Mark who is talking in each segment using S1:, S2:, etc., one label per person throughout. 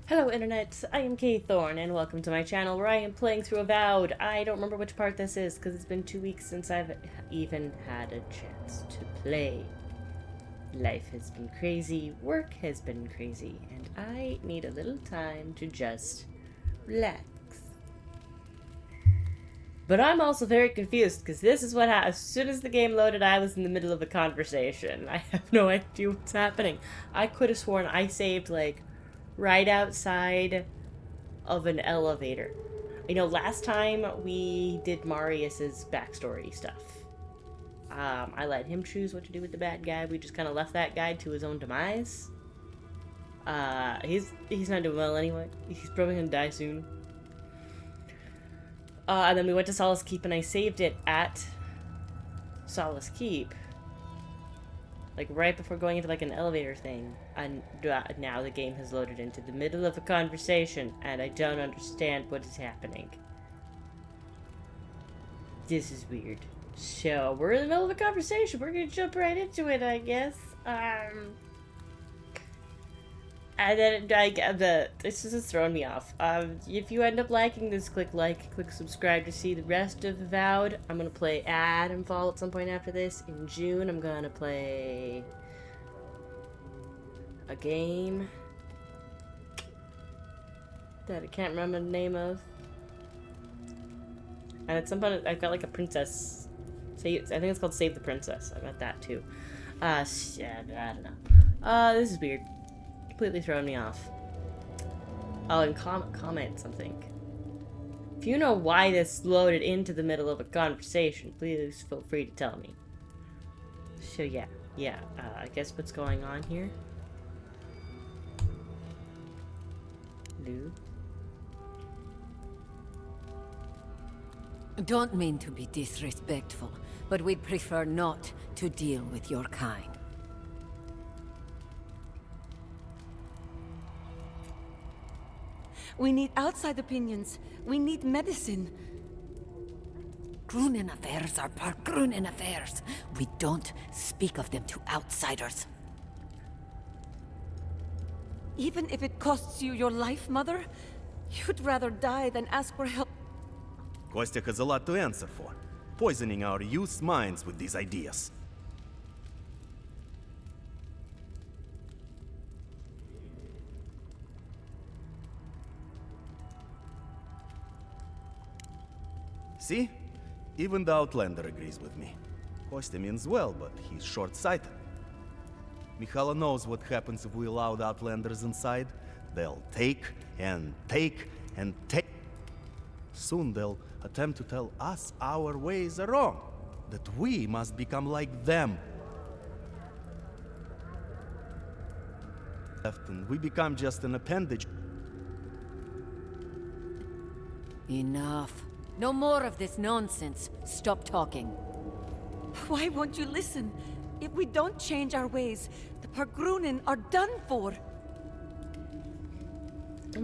S1: Hello Internet, I am Kay Thorne and welcome to my channel where I am playing through Avowed. I don't remember which part this is because it's been 2 weeks since I've even had a chance to play. Life has been crazy, work has been crazy, and I need a little time to just relax. But I'm also very confused because this is what happened. As soon as the game loaded, I was in the middle of a conversation. I have no idea what's happening. I could have sworn I saved like right outside of an elevator. You know, last time we did Marius's backstory stuff. I let him choose what to do with the bad guy. We just kind of left that guy to his own demise. He's not doing well anyway. He's probably gonna die soon. And then we went to Solace Keep and I saved it at Solace Keep. Like right before going into like an elevator thing. And now the game has loaded into the middle of a conversation and I don't understand what is happening. This is weird. So we're in the middle of a conversation. We're gonna jump right into it, I guess. And then this is throwing me off. If you end up liking this, click like, click subscribe to see the rest of Avowed. I'm gonna play Fall at some point after this. In June, I'm gonna play a game that I can't remember the name of. And at some point, I've got like a princess. I think it's called Save the Princess. I got that too. I don't know. This is weird. Completely throwing me off. Oh, and comment something. If you know why this loaded into the middle of a conversation, please feel free to tell me. So yeah, I guess what's going on here? Lou?
S2: Don't mean to be disrespectful, but we'd prefer not to deal with your kind.
S3: We need outside opinions. We need medicine.
S2: Grunin affairs are part Grunin affairs. We don't speak of them to outsiders.
S3: Even if it costs you your life, Mother, you'd rather die than ask for help.
S4: Kostya has a lot to answer for, poisoning our youth's minds with these ideas. See? Even the Outlander agrees with me. Kostya means well, but he's short-sighted. Mikhaila knows what happens if we allow the Outlanders inside. They'll take and take and take. Soon they'll attempt to tell us our ways are wrong, that we must become like them. And we become just an appendage.
S2: Enough. No more of this nonsense. Stop talking.
S3: Why won't you listen? If we don't change our ways, the Pargrunin are done for.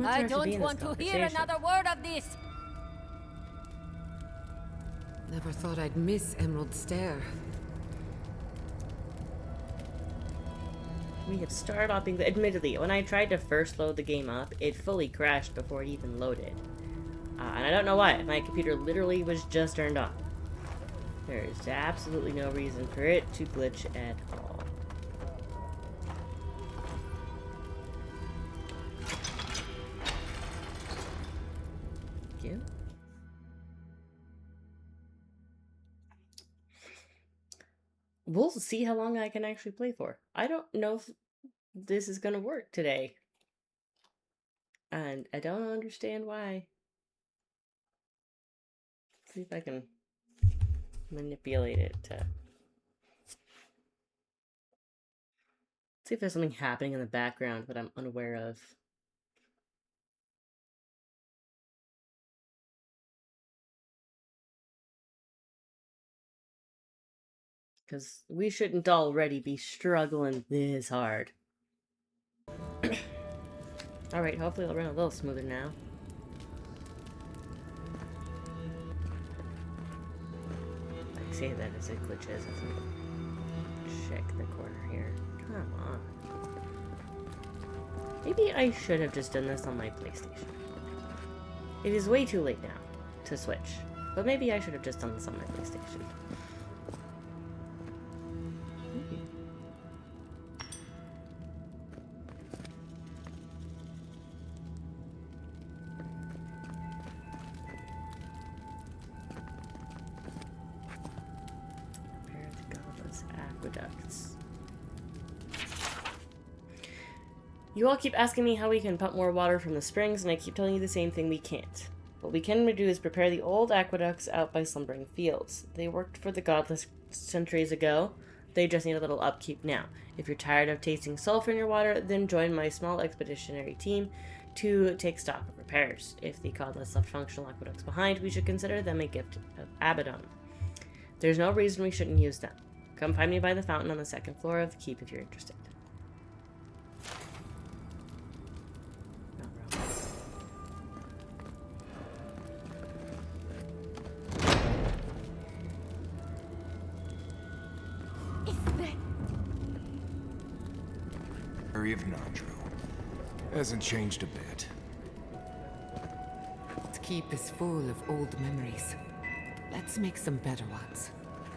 S2: I don't want to hear another word of this.
S5: Never thought I'd miss Emerald Stair.
S1: We have started off being... Admittedly, when I tried to first load the game up, it fully crashed before it even loaded. And I don't know why. My computer literally was just turned on. There is absolutely no reason for it to glitch at all. Thank you. We'll see how long I can actually play for. I don't know if this is gonna work today. And I don't understand why. See if I can manipulate it to... See if there's something happening in the background that I'm unaware of. Because we shouldn't already be struggling this hard. Alright, hopefully it'll run a little smoother now. Say that as it glitches. Check the corner here. Come on. Maybe I should have just done this on my PlayStation. It is way too late now to switch, but maybe I should have just done this on my PlayStation. Repair the godless aqueducts. You all keep asking me how we can pump more water from the springs, and I keep telling you the same thing: we can't. What we can do is prepare the old aqueducts out by slumbering fields. They worked for the godless centuries ago. They just need a little upkeep now. If you're tired of tasting sulfur in your water, then join my small expeditionary team to take stock of repairs. If the godless left functional aqueducts behind, we should consider them a gift of Abaddon. There's no reason we shouldn't use them. Come find me by the fountain on the second floor of the keep if you're interested.
S6: Of Nandru. Hasn't changed a bit.
S5: The keep is full of old memories. Let's make some better ones.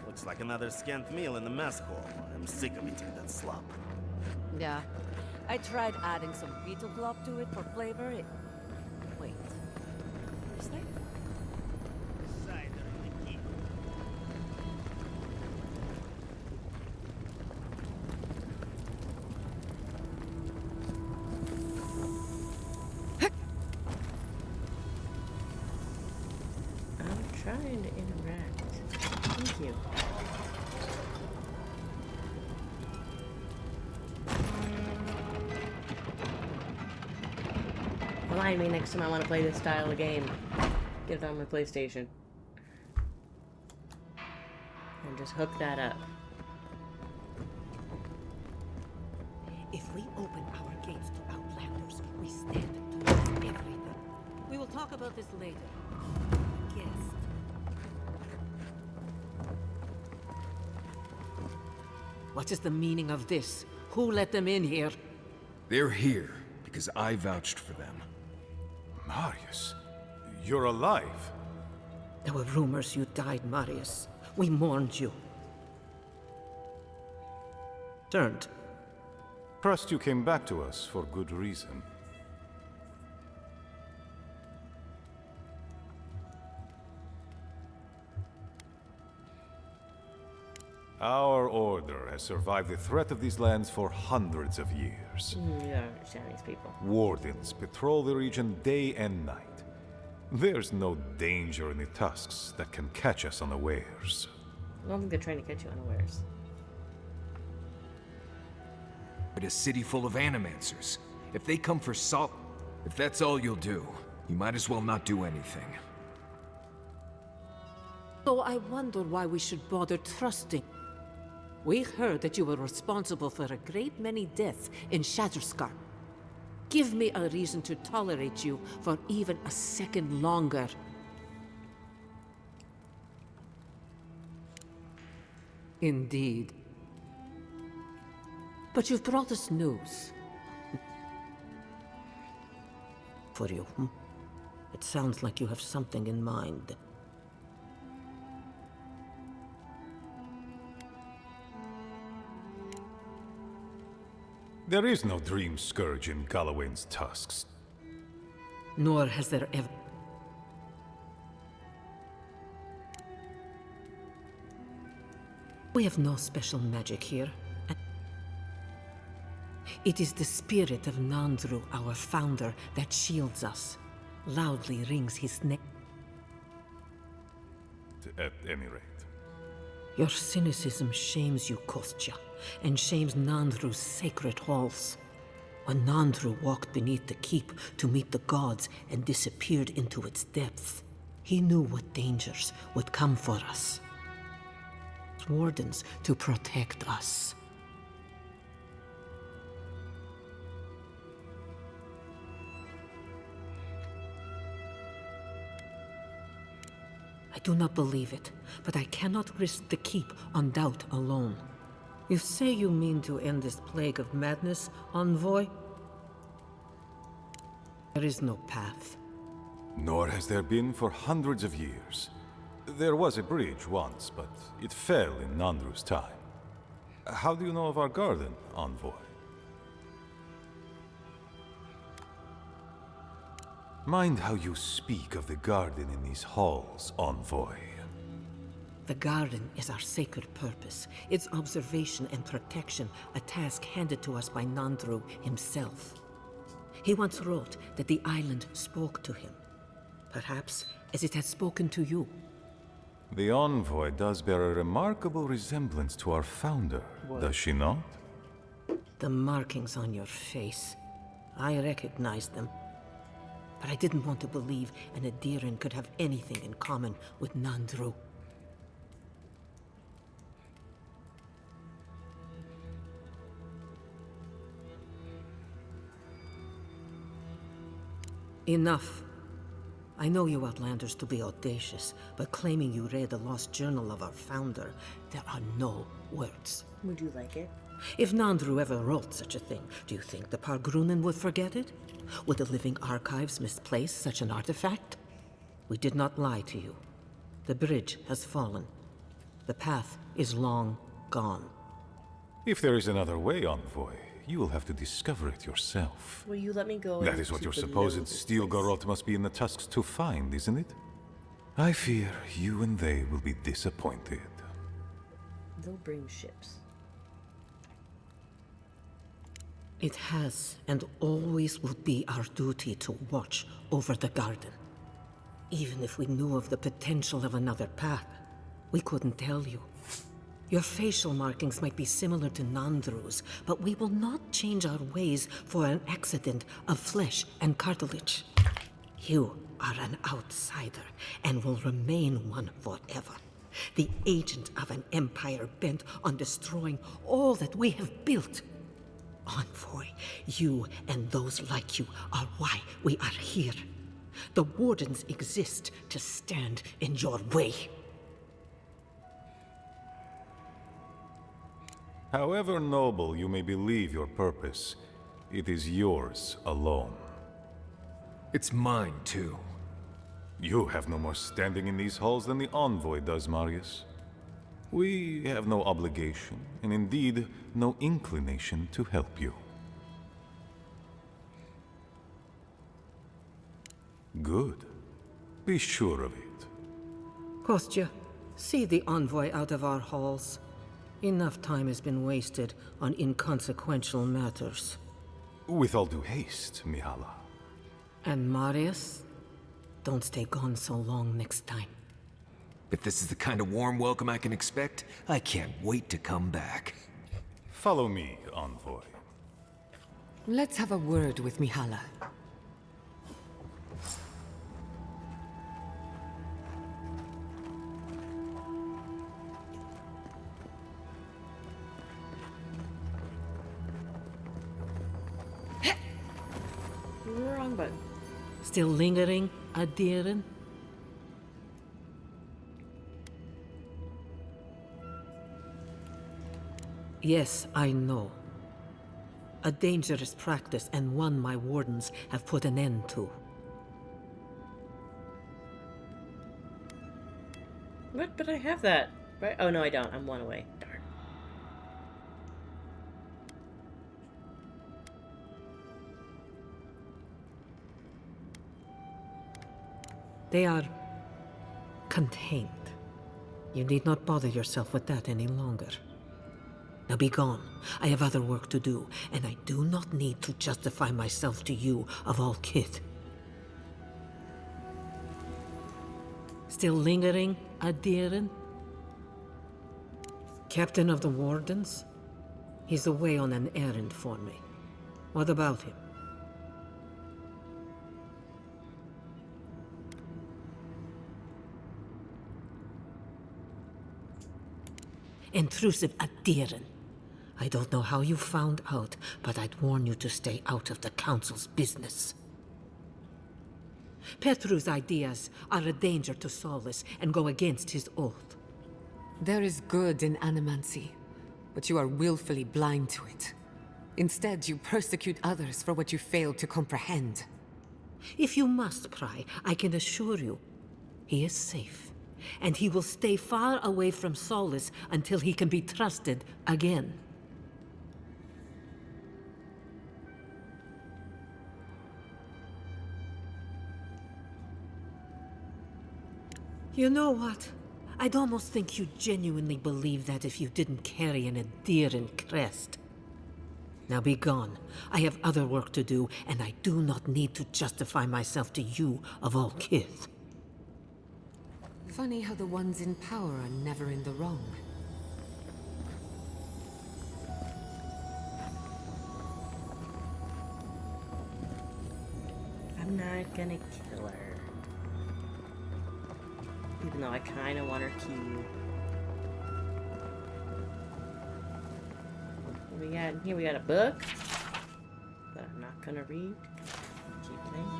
S4: Looks like another scant meal in the mess hall. I'm sick of eating that slop.
S3: Yeah. I tried adding some beetle glop to it for flavor. Wait. Is that?
S1: Trying to interact. Thank you. Remind me next time I want to play this style of game. Get it on my PlayStation. And just hook that up.
S2: If we open our gates to Outlanders, we stand to lose everything. We will talk about this later. Guest. What is the meaning of this? Who let them in here?
S6: They're here because I vouched for them.
S7: Marius, you're alive.
S2: There were rumors you died, Marius. We mourned you. Turned.
S7: Trust you came back to us for good reason. Our order has survived the threat of these lands for hundreds of years.
S1: You don't understand these people.
S7: Wardens patrol the region day and night. There's no danger in the tusks that can catch us unawares.
S1: I don't think they're trying to catch you unawares.
S6: But a city full of animancers. If they come for salt, if that's all you'll do, you might as well not do anything.
S2: So I wonder why we should bother trusting. We heard that you were responsible for a great many deaths in Shatterscar. Give me a reason to tolerate you for even a second longer. Indeed. But you've brought us news. For you, It sounds like you have something in mind.
S7: There is no dream scourge in Galawain's tusks.
S2: Nor has there ever... We have no special magic here. It is the spirit of Nandru, our founder, that shields us. Loudly rings his neck.
S7: At any rate.
S2: Your cynicism shames you, Kostya, and shames Nandru's sacred halls. When Nandru walked beneath the keep to meet the gods and disappeared into its depths, he knew what dangers would come for us. Wardens to protect us. I do not believe it, but I cannot risk the keep on doubt alone. You say you mean to end this plague of madness, envoy? There is no path.
S7: Nor has there been for hundreds of years. There was a bridge once, but it fell in Nandru's time. How do you know of our garden, Envoy? Mind how you speak of the garden in these halls, Envoy.
S2: The garden is our sacred purpose, its observation and protection, a task handed to us by Nandru himself. He once wrote that the island spoke to him, perhaps as it has spoken to you.
S7: The Envoy does bear a remarkable resemblance to our founder, does she not?
S2: The markings on your face, I recognized them. But I didn't want to believe an Adiran could have anything in common with Nandru. Enough. I know you Outlanders to be audacious, but claiming you read the lost journal of our founder, there are no words.
S1: Would you like it?
S2: If Nandru ever wrote such a thing, do you think the Pargrunen would forget it? Would the living archives misplace such an artifact? We did not lie to you. The bridge has fallen. The path is long gone.
S7: If there is another way, Envoy, you will have to discover it yourself.
S1: Will you let me go?
S7: That is what your supposed steel garrote must be in the tusks to find, isn't it? I fear you and they will be disappointed.
S1: They'll bring ships.
S2: It has and always will be our duty to watch over the garden. Even if we knew of the potential of another path, we couldn't tell you. Your facial markings might be similar to Nandru's, but we will not change our ways for an accident of flesh and cartilage. You are an outsider and will remain one forever. The agent of an empire bent on destroying all that we have built. Envoy, you and those like you are why we are here. The Wardens exist to stand in your way.
S7: However noble you may believe your purpose, it is yours alone.
S6: It's mine, too.
S7: You have no more standing in these halls than the Envoy does, Marius. We have no obligation, and indeed, no inclination to help you. Good. Be sure of it.
S2: Kostya, see the Envoy out of our halls. Enough time has been wasted on inconsequential matters.
S7: With all due haste, Mihala.
S2: And Marius, don't stay gone so long next time.
S6: If this is the kind of warm welcome I can expect, I can't wait to come back.
S7: Follow me, Envoy.
S5: Let's have a word with Mihala.
S1: Wrong button.
S2: Still lingering, Adiran? Yes, I know. A dangerous practice, and one my wardens have put an end to.
S1: What? But I have that. Right? Oh, no, I don't. I'm one away. Darn.
S2: They are contained. You need not bother yourself with that any longer. Now be gone. I have other work to do, and I do not need to justify myself to you of all kith. Still lingering, Adiran? Captain of the Wardens? He's away on an errand for me. What about him? Intrusive Adiran. I don't know how you found out, but I'd warn you to stay out of the Council's business. Petru's ideas are a danger to Solace and go against his oath.
S5: There is good in animancy, but you are willfully blind to it. Instead, you persecute others for what you fail to comprehend.
S2: If you must pry, I can assure you, he is safe. And he will stay far away from Solace until he can be trusted again. You know what? I'd almost think you genuinely believe that if you didn't carry an endearing crest. Now be gone. I have other work to do, and I do not need to justify myself to you of all kith.
S5: Funny how the ones in power are never in the wrong.
S1: I'm not gonna kill her. Even though I kinda want her cube. What we got in here? We got a book that I'm not gonna read. Keep playing.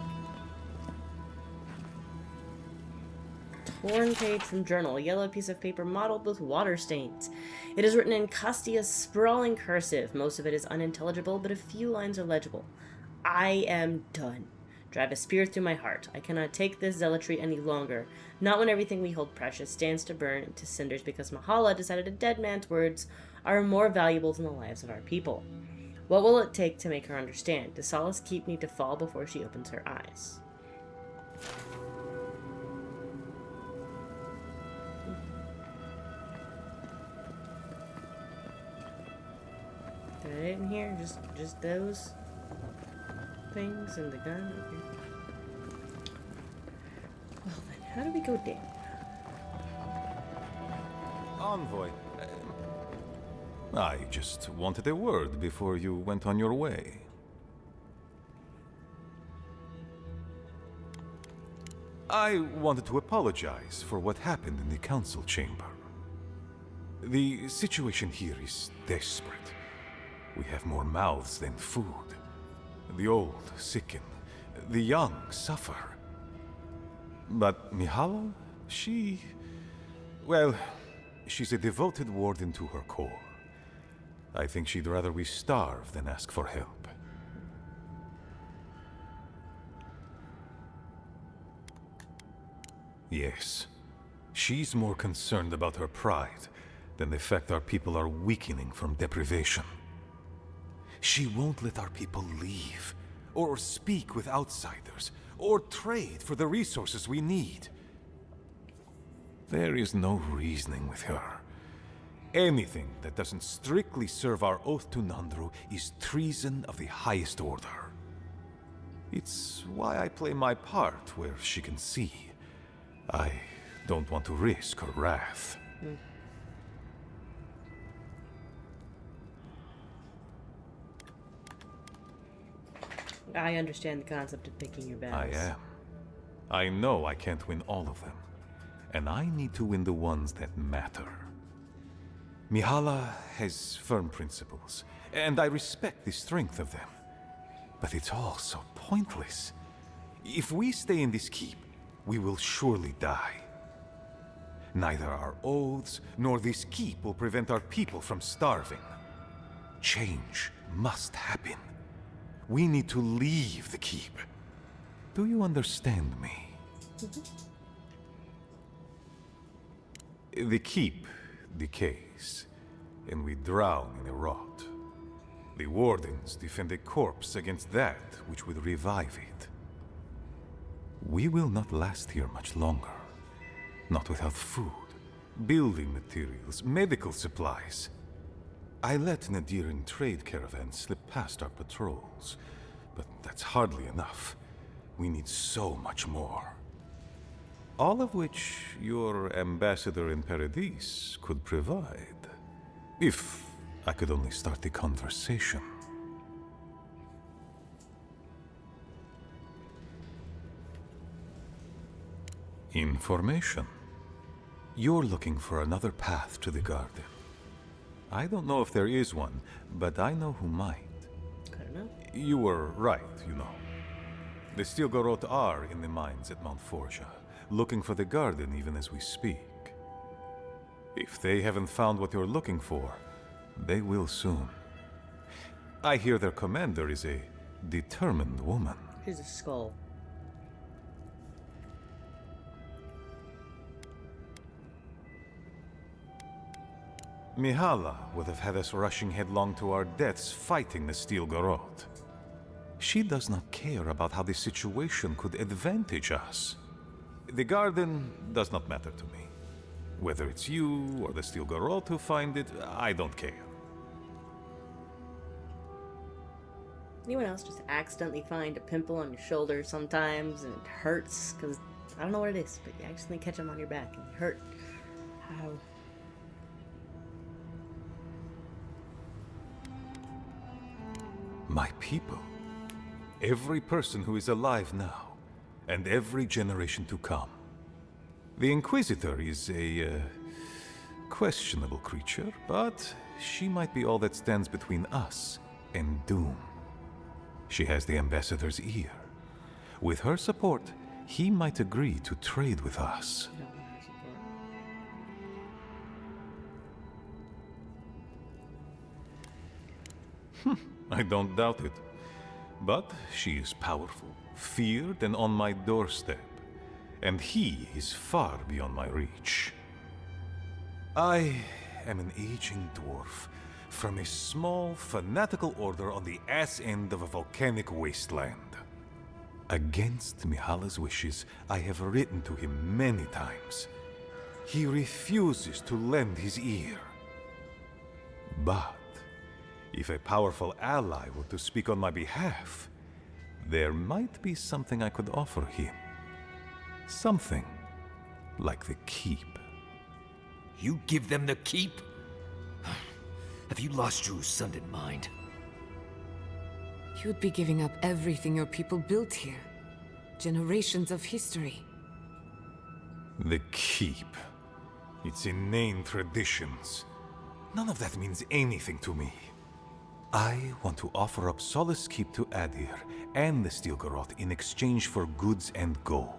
S1: Torn page from journal, a yellow piece of paper mottled with water stains. It is written in Castia's sprawling cursive. Most of it is unintelligible, but a few lines are legible. I am done. Drive a spear through my heart. I cannot take this zealotry any longer. Not when everything we hold precious stands to burn into cinders because Mahala decided a dead man's words are more valuable than the lives of our people. What will it take to make her understand? Does Solace Keep need to fall before she opens her eyes? Got it in here? Just those things and the gun? Okay. Well then, how do we go down?
S7: Envoy, I just wanted a word before you went on your way. I wanted to apologize for what happened in the council chamber. The situation here is desperate. We have more mouths than food. The old sicken, the young suffer. But Mihala, well, she's a devoted warden to her core. I think she'd rather we starve than ask for help. Yes, she's more concerned about her pride than the fact our people are weakening from deprivation. She won't let our people leave, or speak with outsiders, or trade for the resources we need. There is no reasoning with her. Anything that doesn't strictly serve our oath to Nandru is treason of the highest order. It's why I play my part where she can see. I don't want to risk her wrath.
S1: I understand the concept of picking your battles.
S7: I am. I know I can't win all of them, and I need to win the ones that matter. Mihala has firm principles, and I respect the strength of them. But it's all so pointless. If we stay in this keep, we will surely die. Neither our oaths nor this keep will prevent our people from starving. Change must happen. We need to leave the keep. Do you understand me? The keep decays, and we drown in a rot. The wardens defend a corpse against that which would revive it. We will not last here much longer. Not without food, building materials, medical supplies. I let Nadiran trade caravans slip past our patrols, but that's hardly enough. We need so much more. All of which your ambassador in Paradis could provide. If I could only start the conversation. Information. You're looking for another path to the garden. I don't know if there is one, but I know who might.
S1: I don't know.
S7: You were right, you know. The Stilgarot are in the mines at Mount Forja, looking for the garden even as we speak. If they haven't found what you're looking for, they will soon. I hear their commander is a determined woman.
S1: Here's a skull.
S7: Mihala would have had us rushing headlong to our deaths fighting the Steel Garrote. She does not care about how this situation could advantage us. The garden does not matter to me. Whether it's you or the Steel Garrote who find it, I don't care.
S1: Anyone else just accidentally find a pimple on your shoulder sometimes and it hurts? Because I don't know what it is, but you accidentally catch them on your back and it hurt. How?
S7: My people. Every person who is alive now, and every generation to come. The Inquisitor is a questionable creature, but she might be all that stands between us and doom. She has the Ambassador's ear. With her support, he might agree to trade with us.
S1: I don't want her support.
S7: I don't doubt it. But she is powerful, feared, and on my doorstep. And he is far beyond my reach. I am an aging dwarf from a small, fanatical order on the ass end of a volcanic wasteland. Against Mihala's wishes, I have written to him many times. He refuses to lend his ear. But if a powerful ally were to speak on my behalf, there might be something I could offer him. Something like the Keep.
S6: You give them the keep? Have you lost your sundered mind?
S5: You'd be giving up everything your people built here. Generations of history.
S7: The Keep. Its inane traditions. None of that means anything to me. I want to offer up Solace Keep to Adir and the Steel Garrote in exchange for goods and gold.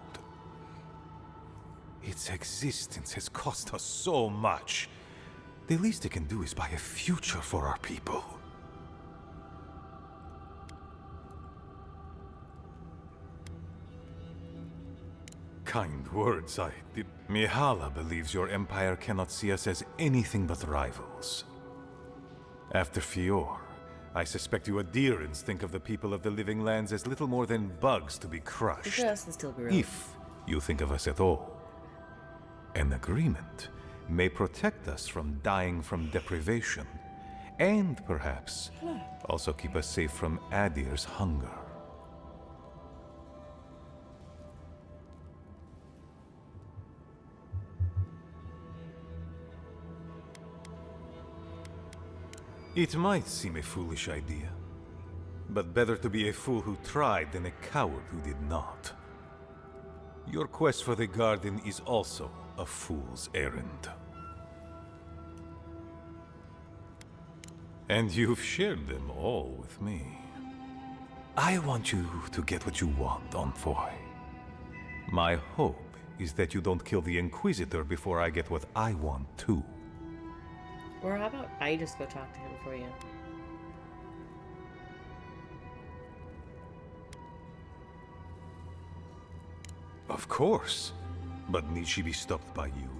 S7: Its existence has cost us so much. The least it can do is buy a future for our people. Kind words, I did. Mihala believes your empire cannot see us as anything but rivals. After Fior, I suspect you Adirans think of the people of the Living Lands as little more than bugs to be crushed.
S1: Just the Steel Garrote.
S7: If you think of us at all. An agreement may protect us from dying from deprivation, and perhaps also keep us safe from Adir's hunger. It might seem a foolish idea, but better to be a fool who tried than a coward who did not. Your quest for the garden is also a fool's errand. And you've shared them all with me. I want you to get what you want, Envoy. My hope is that you don't kill the Inquisitor before I get what I want too.
S1: Or how about I just go talk to him for you?
S7: Of course. But need she be stopped by you?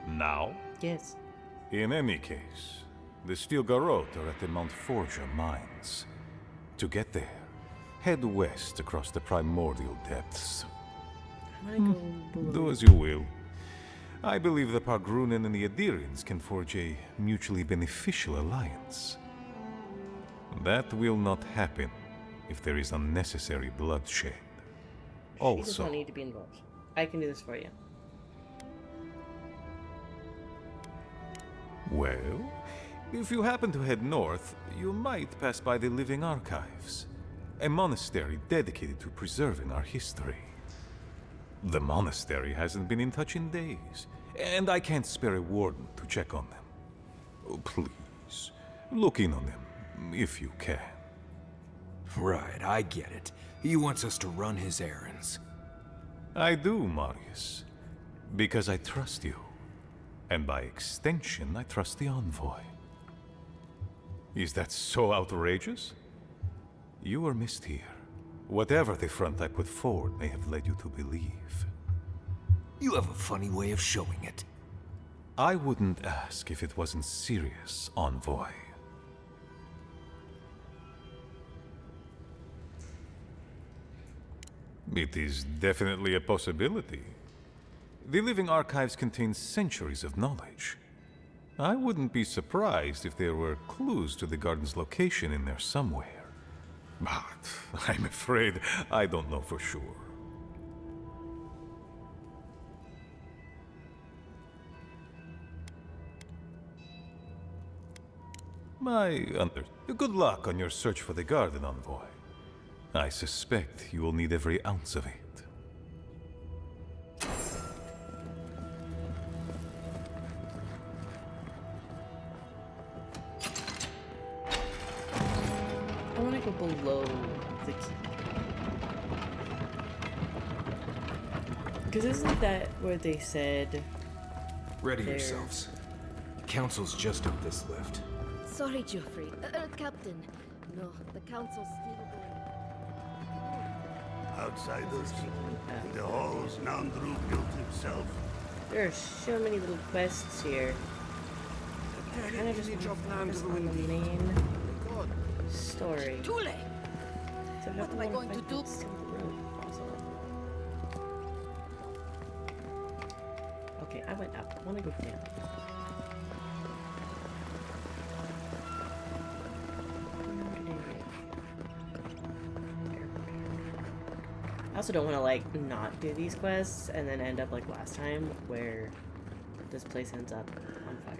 S7: Now?
S1: Yes.
S7: In any case, the Steel Garrote are at the Mount Forja mines. To get there, head west across the primordial depths.
S1: I'm gonna go below.
S7: Do as you will. I believe the Pargrunen and the Adirians can forge a mutually beneficial alliance. That will not happen if there is unnecessary bloodshed.
S1: She does
S7: Also,
S1: not need to be involved. I can do this for you.
S7: well, if you happen to head north, you might pass by the Living Archives, a monastery dedicated to preserving our history. The monastery hasn't been in touch in days, and I can't spare a warden to check on them. Oh, please, look in on them, if you can.
S6: Right, I get it. He wants us to run his errands.
S7: I do, Marius, because I trust you. And by extension, I trust the Envoy. Is that so outrageous? You were missed here. Whatever the front I put forward may have led you to believe.
S6: You have a funny way of showing it.
S7: I wouldn't ask if it wasn't serious, envoy. It is definitely a possibility. The living archives contain centuries of knowledge. I wouldn't be surprised if there were clues to the garden's location in there somewhere. But I'm afraid I don't know for sure. Good luck on your search for the garden, envoy. I suspect you will need every ounce of it.
S1: I want to go below the keep. Because isn't that where they said...
S6: Ready
S1: there?
S6: yourselves. The council's just up this lift.
S8: Sorry, Geoffrey. Captain. No, the council's still going.
S9: Outsiders. In the halls, Nandru built himself.
S1: There are so many little quests here. I kind of just want to focus on the main story.
S8: Too late.
S1: So
S8: What am I going to do?
S1: Okay, I went up. I want to go down. I also don't want to, like, not do these quests and then end up like last time where this place ends up on fire.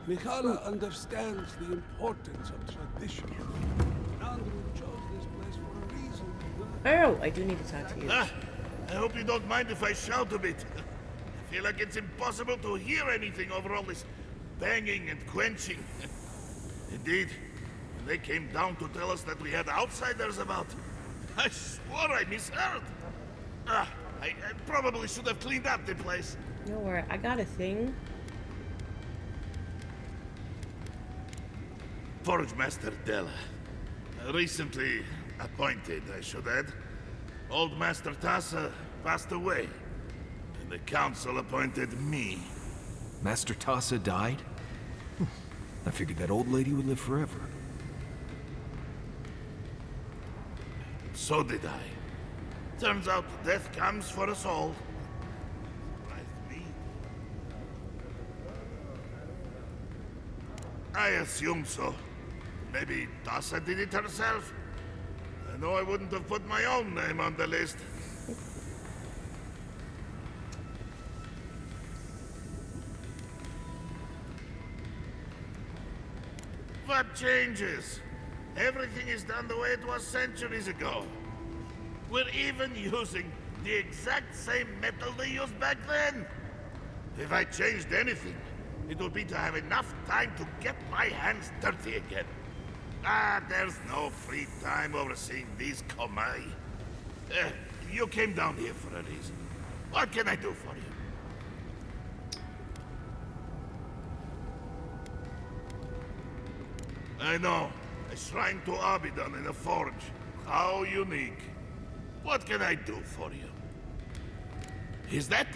S9: Mikhaila understands the importance of tradition. Nandru chose this place for a reason.
S1: Oh, I do need to talk to you.
S10: I hope you don't mind if I shout a bit. I feel like it's impossible to hear anything over all this banging and quenching. Indeed, when they came down to tell us that we had outsiders about, I swore I misheard. I probably should have cleaned up the place.
S1: No worry, I got a thing.
S10: Forge Master Della. Recently appointed, I should add. Old Master Tassa passed away, and the council appointed me.
S6: Master Tassa died? I figured that old lady would live forever.
S10: So did I. Turns out death comes for us all. Me. I assume so. Maybe Tassa did it herself. I know I wouldn't have put my own name on the list. What changes? Everything is done the way it was centuries ago. We're even using the exact same metal they used back then. If I changed anything, it would be to have enough time to get my hands dirty again. There's no free time overseeing these Komai. You came down here for a reason. What can I do for you? I know. A shrine to Abidan in a forge. How unique. What can I do for you? Is that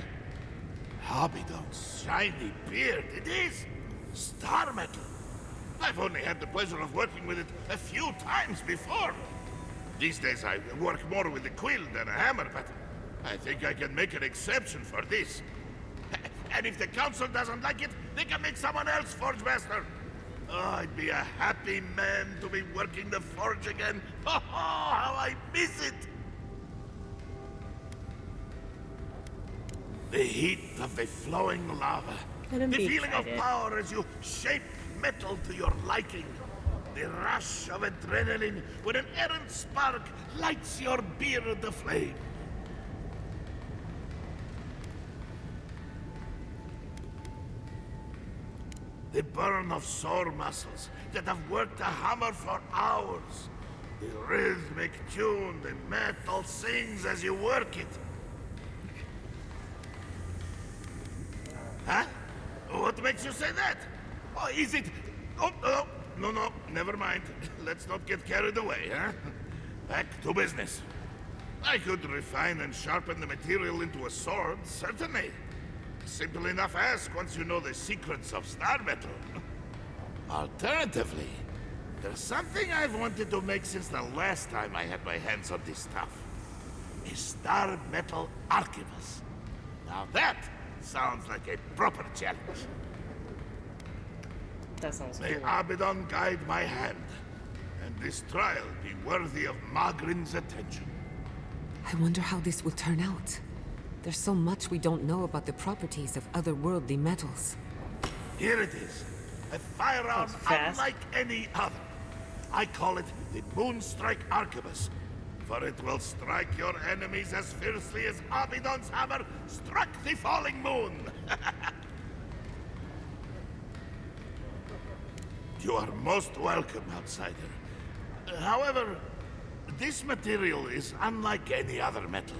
S10: Abidan's shiny beard? It is. Star metal. I've only had the pleasure of working with it a few times before. These days I work more with a quill than a hammer, but I think I can make an exception for this. And if the council doesn't like it, they can make someone else forge master. Oh, I'd be a happy man to be working the forge again. Oh, how I miss it! The heat of the flowing lava. The feeling of power as you shape metal to your liking. The rush of adrenaline when an errant spark lights your beard aflame. The burn of sore muscles that have worked a hammer for hours. The rhythmic tune the metal sings as you work it. Huh? What makes you say that? Oh, is it... Oh, no, never mind. Let's not get carried away, huh? Back to business. I could refine and sharpen the material into a sword, certainly. Simple enough ask once you know the secrets of star metal. Alternatively, there's something I've wanted to make since the last time I had my hands on this stuff. A star metal Arquebus. Now that sounds like a proper challenge.
S1: That sounds
S10: May
S1: cool.
S10: Abaddon guide my hand, and this trial be worthy of Magrin's attention.
S5: I wonder how this will turn out. There's so much we don't know about the properties of otherworldly metals.
S10: Here it is. A firearm
S1: fast.
S10: unlike any other. I call it the Moonstrike Arquebus, for it will strike your enemies as fiercely as Abaddon's hammer struck the falling moon. You are most welcome, outsider. However, this material is unlike any other metal.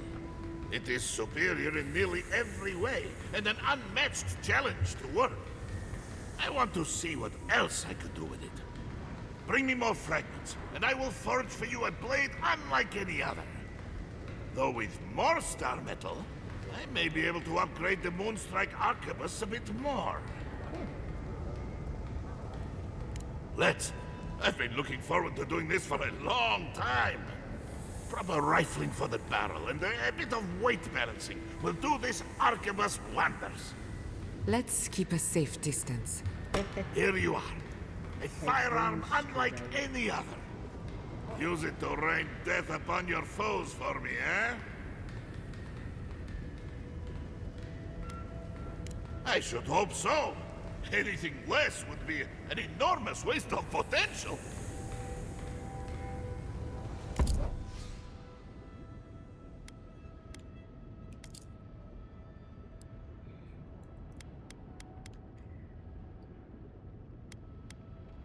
S10: It is superior in nearly every way, and an unmatched challenge to work. I want to see what else I could do with it. Bring me more fragments, and I will forge for you a blade unlike any other. Though with more star metal, I may be able to upgrade the Moonstrike Arquebus a bit more. Let's. I've been looking forward to doing this for a long time. Proper rifling for the barrel and a bit of weight balancing will do this Arquebus wonders.
S5: Let's keep a safe distance.
S10: Here you are. A firearm unlike any other. Use it to rain death upon your foes for me, eh? I should hope so. Anything less would be an enormous waste of potential.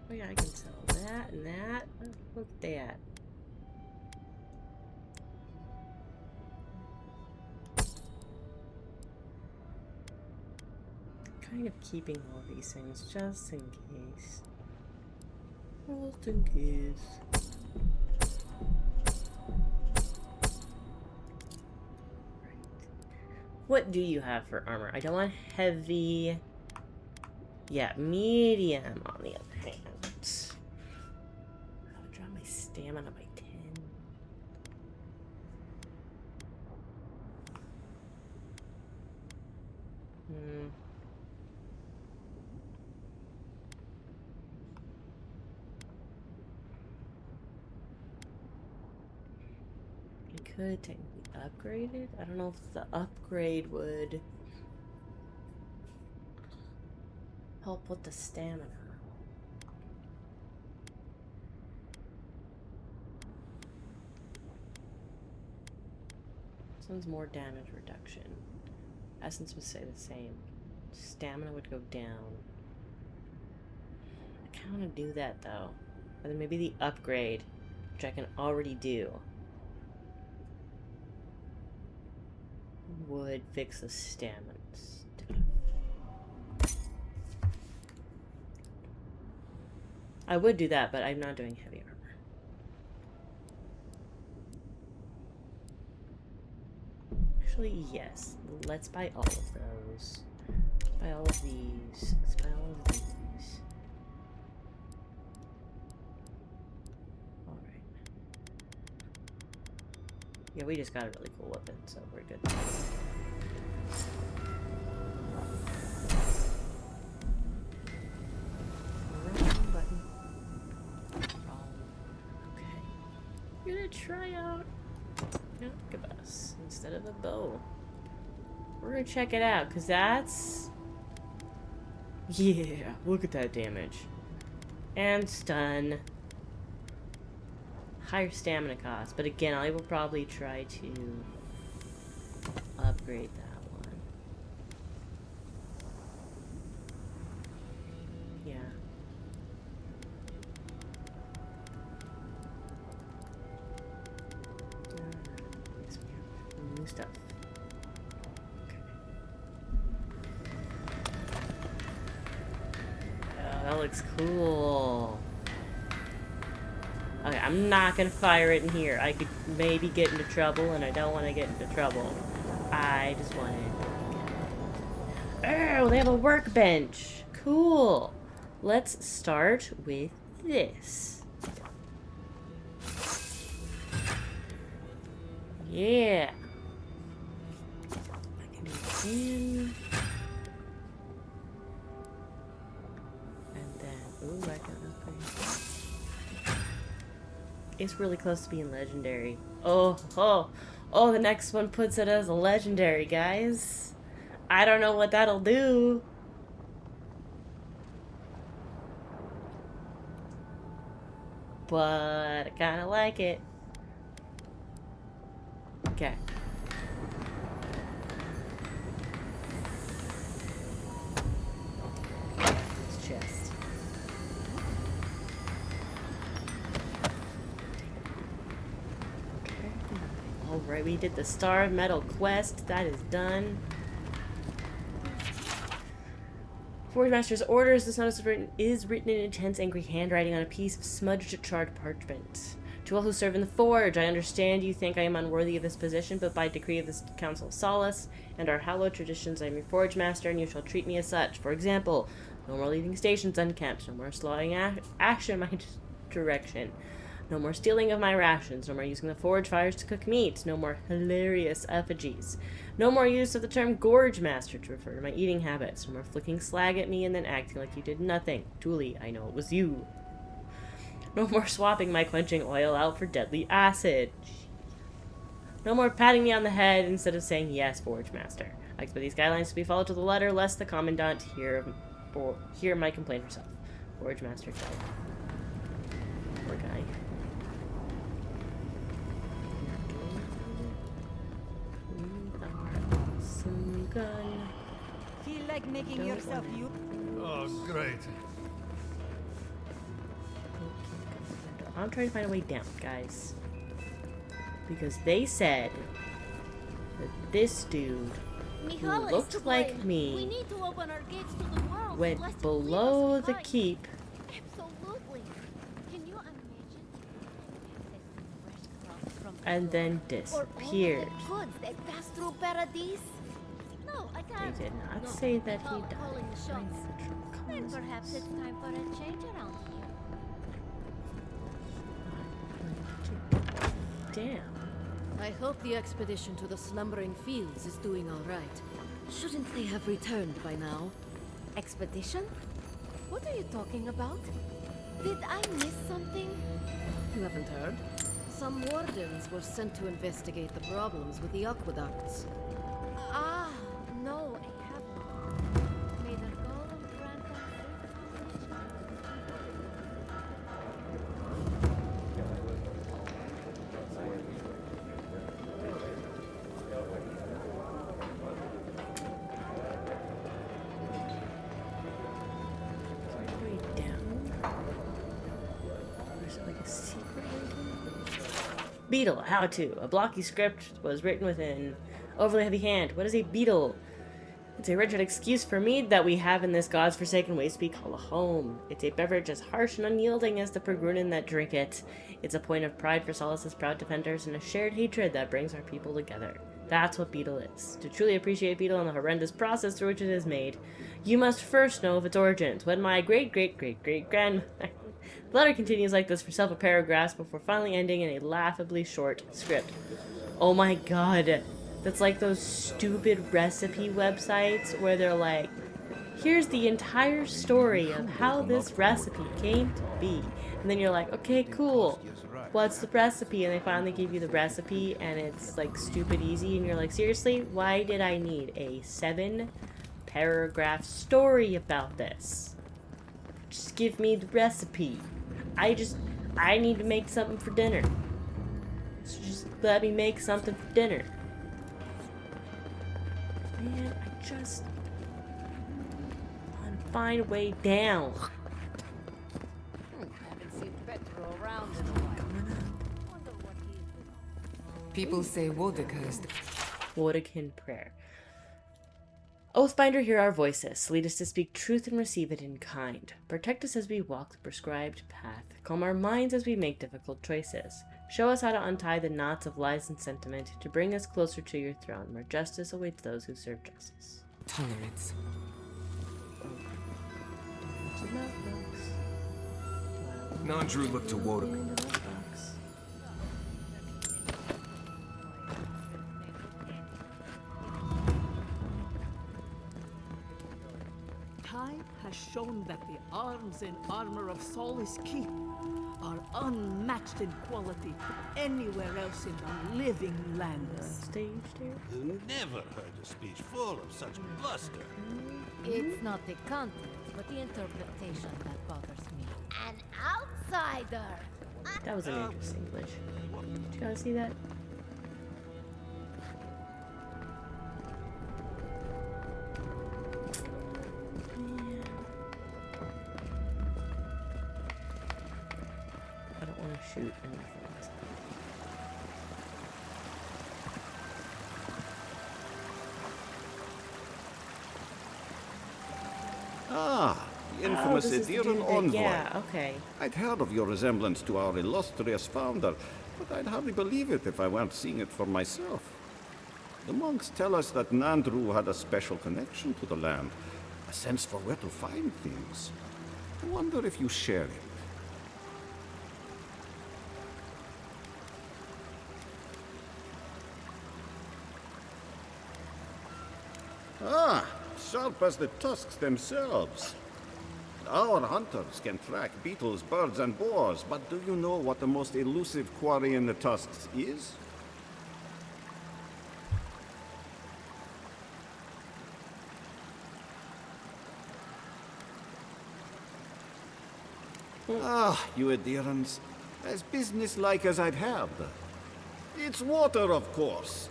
S1: Oh yeah, I can sell that and that. Oh, look at that. Kind of keeping all these things just in case. Just in case. Right. What do you have for armor? I don't want heavy. Yeah, medium on the other hand. I'll drop my stamina by 10. I could technically upgrade it. I don't know if the upgrade would help with the stamina. This one's more damage reduction. Essence would stay the same. Stamina would go down. I kind of want to do that though. And then maybe the upgrade, which I can already do, would fix the stamina stuff. I would do that, but I'm not doing heavy armor. Actually, yes. Let's buy all of those. Let's buy all of these. Let's buy all of these. Alright. Yeah, we just got a really cool weapon, so we're good. Wrong button. Wrong. Okay. We're gonna try out Arquebus instead of a bow. We're gonna check it out, because that's... Yeah, look at that damage. And stun. Higher stamina cost, but again, I will probably try to upgrade that one. Yeah. Yes, we have new stuff. Okay. Oh, that looks cool. Okay, I'm not gonna fire it in here. I could maybe get into trouble, and I don't want to get into trouble. I just want to... Oh, they have a workbench. Cool. Let's start with this. Yeah. I can do this in. And then, ooh, I can upgrade. It's really close to being legendary. Oh, the next one puts it as a legendary, guys. I don't know what that'll do. But I kind of like it. Okay. This chest. Alright, we did the Star Metal quest. That is done. Forge Master's orders. This notice is written in intense, angry handwriting on a piece of smudged, charred parchment. To all who serve in the Forge, I understand you think I am unworthy of this position, but by decree of this Council of Solace and our hallowed traditions, I am your Forge Master, and you shall treat me as such. For example, no more leaving stations unkept, no more slowing action in my direction, no more stealing of my rations, no more using the forge fires to cook meat, no more hilarious effigies, no more use of the term Gorge Master to refer to my eating habits, no more flicking slag at me and then acting like you did nothing. Truly, I know it was you. No more swapping my quenching oil out for deadly acid. No more patting me on the head instead of saying yes, Forge Master. I expect these guidelines to be followed to the letter, lest the Commandant hear my complaint herself. Forge Master died. Poor guy. Awesome gun.
S3: Feel like making yourself you?
S9: Oh, great.
S1: I'm trying to find a way down, guys. Because they said that this dude who looked like me went below the keep.
S8: Absolutely. Can you imagine
S1: And then disappeared.
S8: goods that pass through Paradise? No, I can't.
S1: They did not say that he died.
S8: Calling the shots. Then perhaps it's time for a change around here.
S1: Damn.
S8: I hope the expedition to the Slumbering Fields is doing all right. Shouldn't they have returned by now? Expedition? What are you talking about? Did I miss something? You haven't heard? Some wardens were sent to investigate the problems with the aqueducts. Ah, no, I haven't. May the golem grant us
S1: Beetle, how to. A blocky script was written with an overly heavy hand. What is a beetle? It's a wretched excuse for mead that we have in this god's forsaken waste we call a home. It's a beverage as harsh and unyielding as the Pergrunin that drink it. It's a point of pride for Solace's proud defenders and a shared hatred that brings our people together. That's what beetle is. To truly appreciate beetle and the horrendous process through which it is made, you must first know of its origins. When my great-great-great-great-grandmother... The letter continues like this for several paragraphs before finally ending in a laughably short script. Oh my god. That's like those stupid recipe websites where they're like, here's the entire story of how this recipe came to be. And then you're like, okay, cool. What's the recipe? And they finally give you the recipe and it's like stupid easy. And you're like, seriously? Why did I need a 7-paragraph story about this? Just give me the recipe. I need to make something for dinner. So just let me make something for dinner. Man, I just want to find a way down.
S3: Haven't seen Petro around in a while. Wonder what he's been on.
S5: People say Wodaka is the...
S1: Wodekin prayer. Oathbinder, hear our voices. Lead us to speak truth and receive it in kind. Protect us as we walk the prescribed path. Calm our minds as we make difficult choices. Show us how to untie the knots of lies and sentiment to bring us closer to your throne, where justice awaits those who serve justice.
S5: Tolerance.
S6: Nandru looked to Woden.
S11: Time has shown that the arms and armor of Solace Keep are unmatched in quality anywhere else in the living lands.
S1: Stage there.
S10: You never heard a speech full of such bluster.
S8: It's not the content, but the interpretation that bothers me. An outsider!
S1: That was an interesting glitch. Did you guys see that? I don't want to shoot anything.
S12: Ah, the infamous
S1: this is the
S12: Ediran
S1: dude that-
S12: envoy.
S1: Yeah, okay.
S12: I'd heard of your resemblance to our illustrious founder, but I'd hardly believe it if I weren't seeing it for myself. The monks tell us that Nandru had a special connection to the land, a sense for where to find things. I wonder if you share it. Ah, sharp as the tusks themselves. Our hunters can track beetles, birds, and boars, but do you know what the most elusive quarry in the tusks is? Ah, you adherents. As businesslike as I'd had. It's water, of course.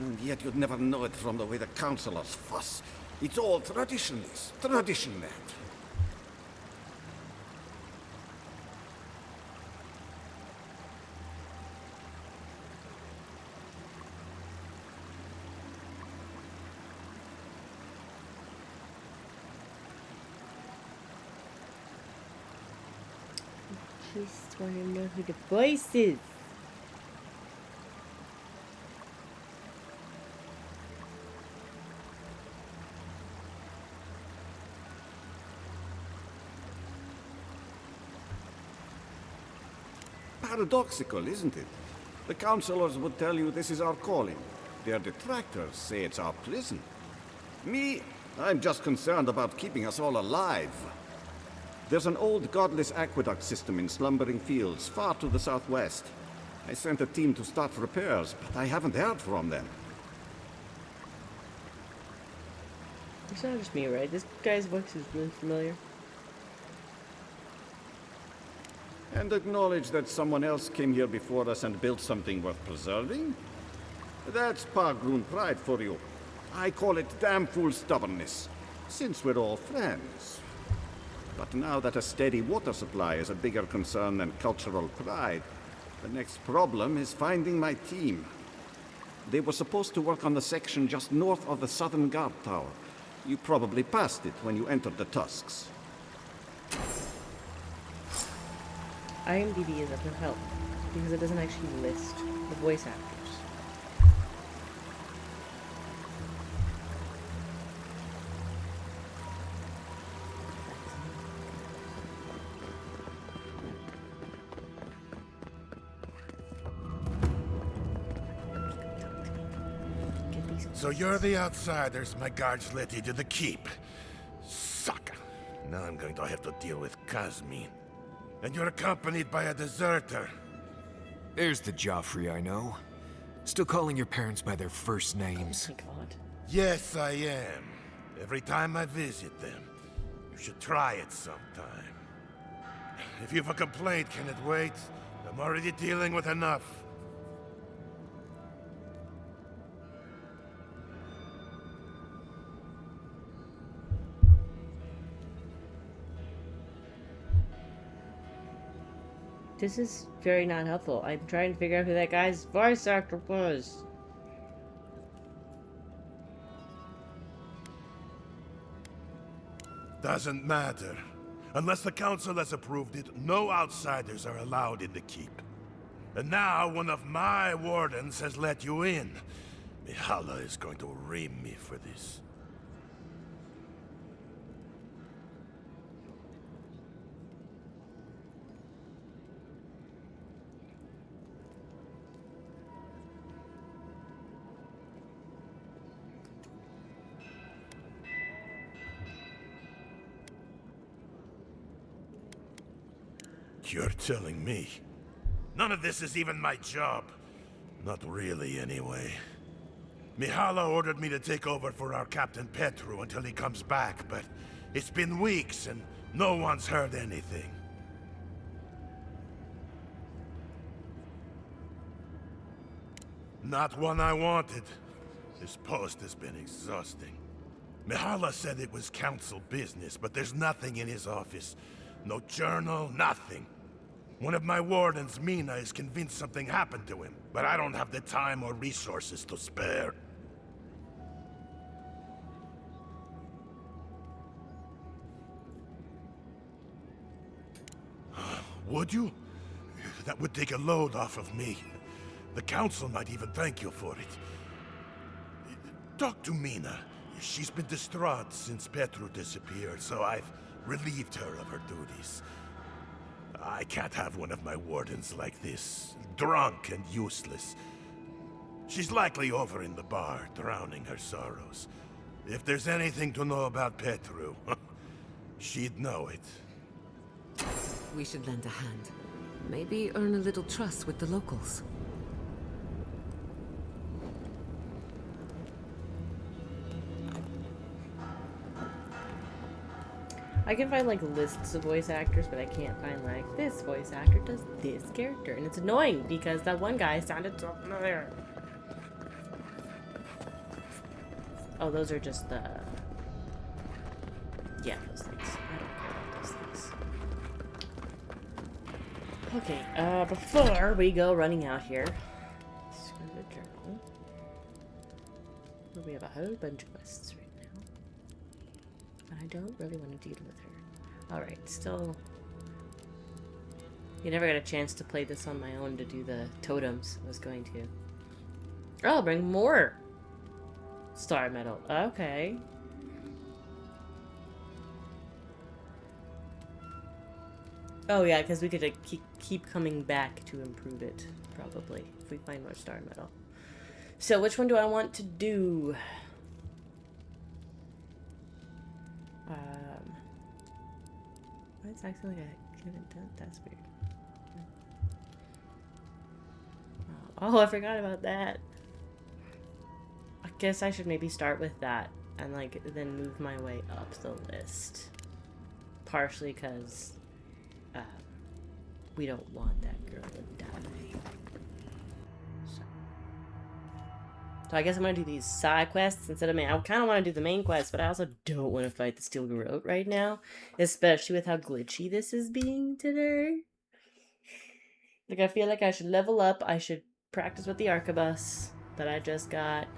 S12: And yet you'd never know it from the way the councillors fuss. It's all traditionalist, tradition that.
S1: Just want to know who the voice is.
S12: Paradoxical, isn't it? The councillors would tell you this is our calling. Their detractors say it's our prison. Me, I'm just concerned about keeping us all alive. There's an old godless aqueduct system in Slumbering Fields, far to the southwest. I sent a team to start repairs, but I haven't heard from them.
S1: It's not just me, right? This guy's voice is really familiar.
S12: And acknowledge that someone else came here before us and built something worth preserving? That's Pargroon pride for you. I call it damn fool stubbornness, since we're all friends. But now that a steady water supply is a bigger concern than cultural pride, the next problem is finding my team. They were supposed to work on the section just north of the southern guard tower. You probably passed it when you entered the Tusks.
S1: IMDb is up with help, because it doesn't actually list the voice actors.
S10: So you're the outsiders my guards let into the keep. Sucker. Now I'm going to have to deal with Kazmin. And you're accompanied by a deserter.
S6: There's the Joffrey I know. Still calling your parents by their first names.
S1: Oh my god.
S10: Yes, I am. Every time I visit them. You should try it sometime. If you've a complaint, can it wait? I'm already dealing with enough.
S1: This is very not helpful. I'm trying to figure out who that guy's voice actor was.
S10: Doesn't matter. Unless the council has approved it, no outsiders are allowed in the keep. And now one of my wardens has let you in. Mihala is going to ream me for this. You're telling me? None of this is even my job. Not really, anyway. Mihala ordered me to take over for our Captain Petru until he comes back, but it's been weeks and no one's heard anything. Not one I wanted. This post has been exhausting. Mihala said it was council business, but there's nothing in his office. No journal, nothing. One of my wardens, Mina, is convinced something happened to him, but I don't have the time or resources to spare. Would you? That would take a load off of me. The council might even thank you for it. Talk to Mina. She's been distraught since Petru disappeared, so I've relieved her of her duties. I can't have one of my wardens like this, drunk and useless. She's likely over in the bar, drowning her sorrows. If there's anything to know about Petru, she'd know it.
S5: We should lend a hand. Maybe earn a little trust with the locals.
S1: I can find like lists of voice actors, but I can't find like this voice actor does this character, and it's annoying because that one guy sounded so familiar. Oh, those are just the those things. I don't care about those things. Okay, before we go running out here, screw the journal. We have a whole bunch of quests right now. I don't really want to deal with her. Alright, still... You never got a chance to play this on my own to do the totems. I was going to. Oh, I'll bring more star metal. Okay. Oh yeah, because we could keep coming back to improve it, probably, if we find more star metal. So, which one do I want to do? It's actually like I haven't done. That's weird. Oh, I forgot about that. I guess I should maybe start with that and like then move my way up the list. Partially because we don't want that girl to die. So I guess I'm gonna do these side quests instead of main. I kind of want to do the main quest, but I also don't want to fight the Steel Garrote right now, especially with how glitchy this is being today. Like, I feel like I should level up. I should practice with the Arquebus that I just got.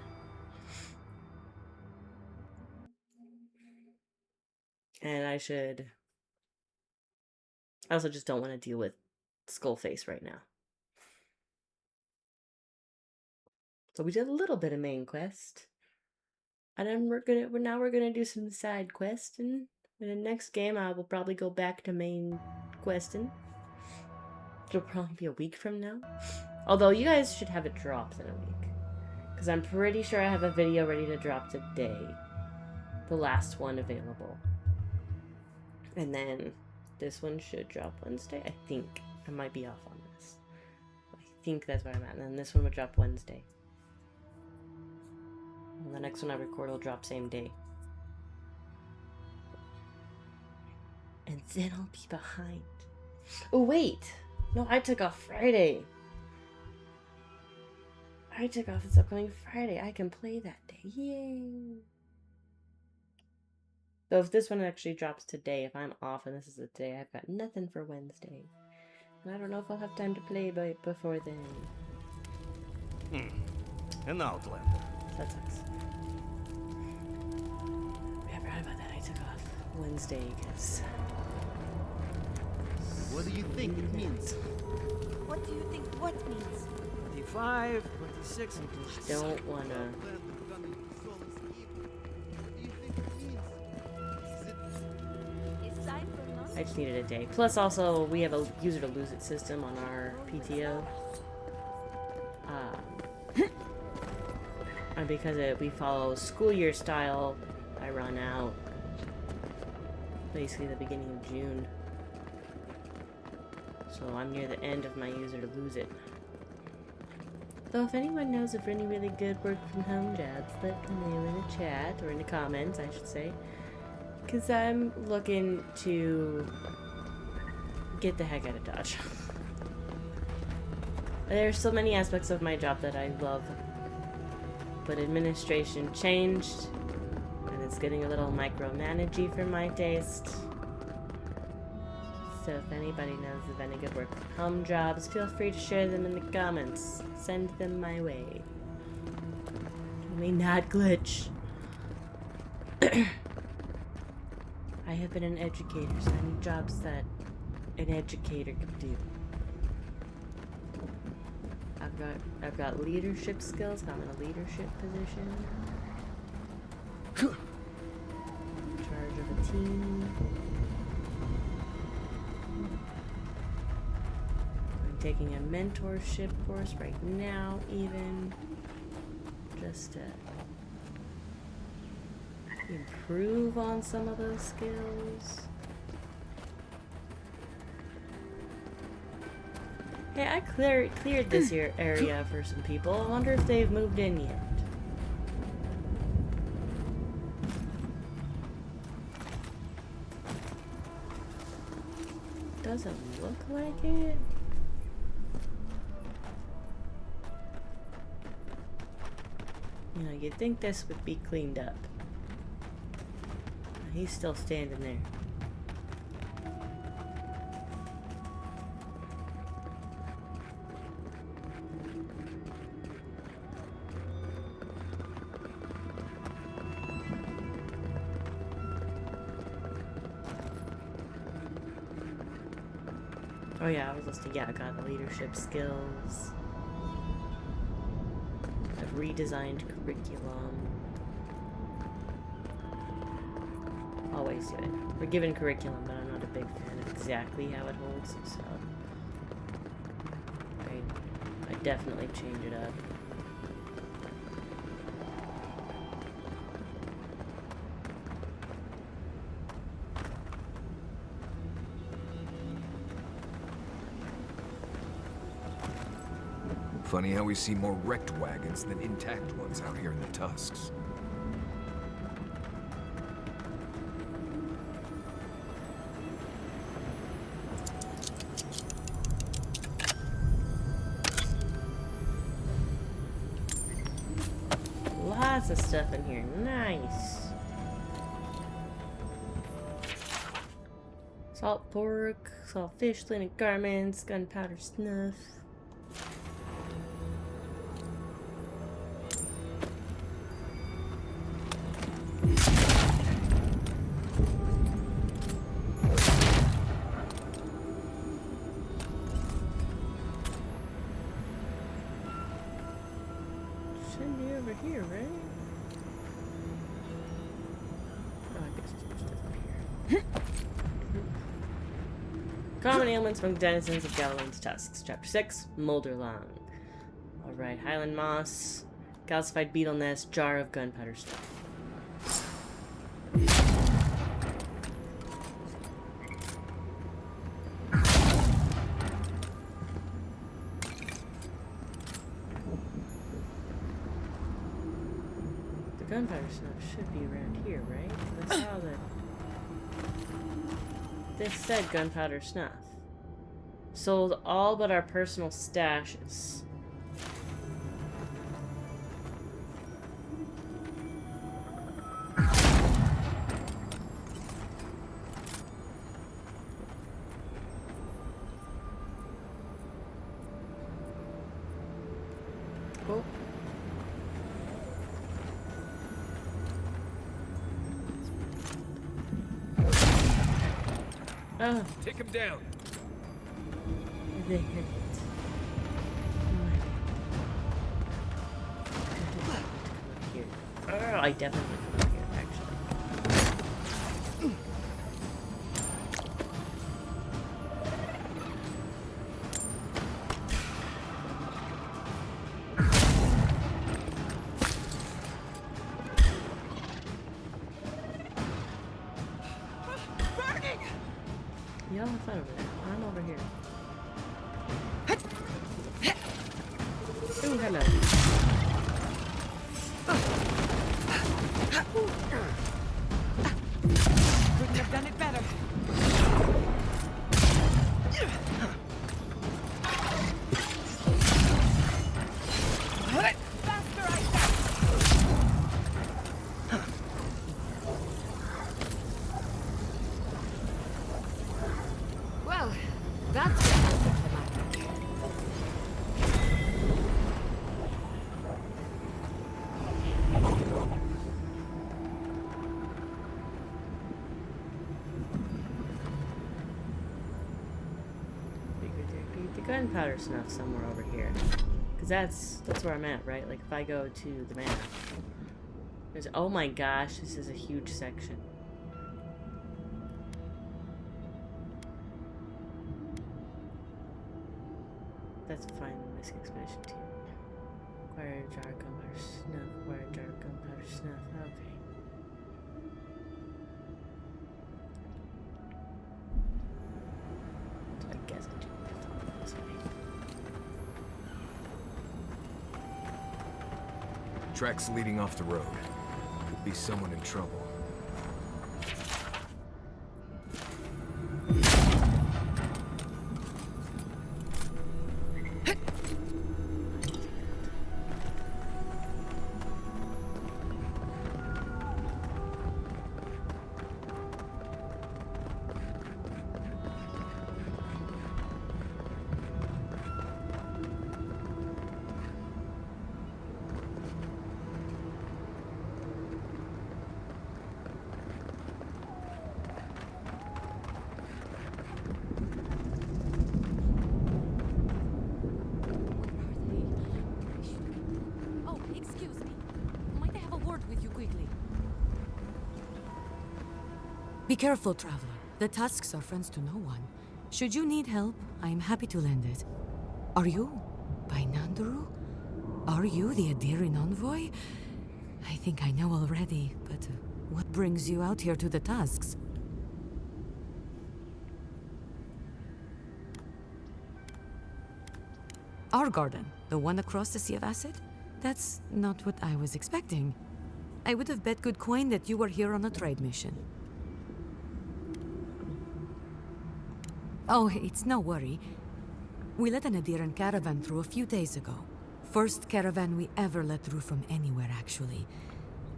S1: And I also just don't want to deal with Skullface right now. So we did a little bit of main quest. And then we're gonna do some side quest, and in the next game I will probably go back to main questing. It'll probably be a week from now. Although you guys should have it dropped in a week. Because I'm pretty sure I have a video ready to drop today. The last one available. And then this one should drop Wednesday, I think. I might be off on this. I think that's where I'm at. And then this one would drop Wednesday. And the next one I record will drop same day. And then I'll be behind. Oh, wait! No, I took off Friday. I took off this upcoming Friday. I can play that day. Yay! So if this one actually drops today, if I'm off and this is the day, I've got nothing for Wednesday. And I don't know if I'll have time to play before then.
S4: An Outlander.
S1: That sucks. Yeah, I forgot about that. I took off. Wednesday, I guess.
S4: What do you think it means?
S3: What do you think what means?
S13: 25, 26.
S1: I just don't wanna. I just needed a day. Plus, also, we have a user to lose it system on our PTO. And because we follow school year style, I run out basically the beginning of June. So I'm near the end of my user to lose it. So if anyone knows of any really good work from home jobs, let me know in the chat, or in the comments, I should say. Because I'm looking to get the heck out of Dodge. There's so many aspects of my job that I love, but administration changed, and it's getting a little micromanagey for my taste. So if anybody knows of any good work from home jobs, feel free to share them in the comments. Send them my way. I mean, not glitch. I have been an educator, so I need jobs that an educator could do. I've got leadership skills. I'm in a leadership position. In charge of a team. I'm taking a mentorship course right now, even just to improve on some of those skills. Hey, I cleared this here area for some people. I wonder if they've moved in yet. Doesn't look like it. You know, you'd think this would be cleaned up. He's still standing there. Oh yeah, I was listening. Yeah, I got the leadership skills. I've redesigned curriculum. Always do it. We're given curriculum, but I'm not a big fan of exactly how it holds, so I definitely change it up.
S6: Funny how we see more wrecked wagons than intact ones out here in the Tusks.
S1: Lots of stuff in here. Nice. Salt pork, salt fish, linen garments, gunpowder snuff. Shouldn't be over here, right? Oh, I guess it's supposed to be up here. Common ailments from denizens of Galalin's tusks. Chapter 6, Molderlong. Alright, Highland moss, calcified beetle nest, jar of gunpowder stuff. The gunpowder stuff should be around here, right? I saw that. This said gunpowder snuff. Sold all but our personal stashes. Oh. Oh.
S6: Take him down.
S1: They hit it. Here. Oh, I definitely come up here, actually. Y'all have fun over there. I'm over here. Ooh, hello.
S5: Couldn't have done it better. Faster, I said. Well, that's anticlimactic.
S1: The gunpowder snuff somewhere over here. Because that's where I'm at, right? Like, if I go to the map. There's, oh my gosh, this is a huge section. That's fine, missing expedition team. Acquire a jar of gunpowder snuff. Acquire a jar of gunpowder snuff. Okay. So I guess I do need to follow this way.
S6: Tracks leading off the road. Could be someone in trouble.
S3: Oh, excuse me. Might I have a word with you quickly?
S14: Be careful, traveler. The Tusks are friends to no one. Should you need help, I am happy to lend it. Are you by Nandru? Are you the Adiran envoy? I think I know already, but what brings you out here to the Tusks? Our garden, the one across the Sea of Acid? That's not what I was expecting. I would have bet good coin that you were here on a trade mission. Oh, it's no worry. We let an Adiran caravan through a few days ago. First caravan we ever let through from anywhere, actually.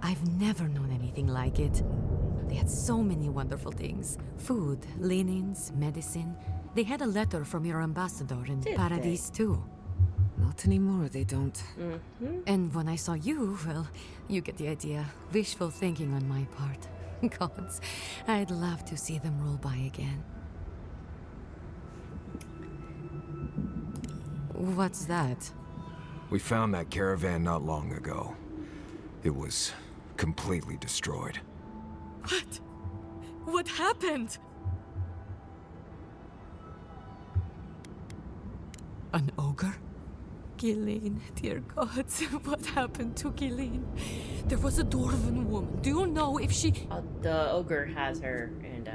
S14: I've never known anything like it. They had so many wonderful things. Food, linens, medicine. They had a letter from your ambassador in Paradise, too.
S5: Not anymore, they don't.
S14: And when I saw you, well, you get the idea. Wishful thinking on my part. Gods, I'd love to see them roll by again. What's that?
S6: We found that caravan not long ago. It was completely destroyed.
S14: What? What happened? An ogre? Gilleen, dear gods, what happened to Gilleen? There was a dwarven woman. Do you know if she...
S1: The ogre has her, and,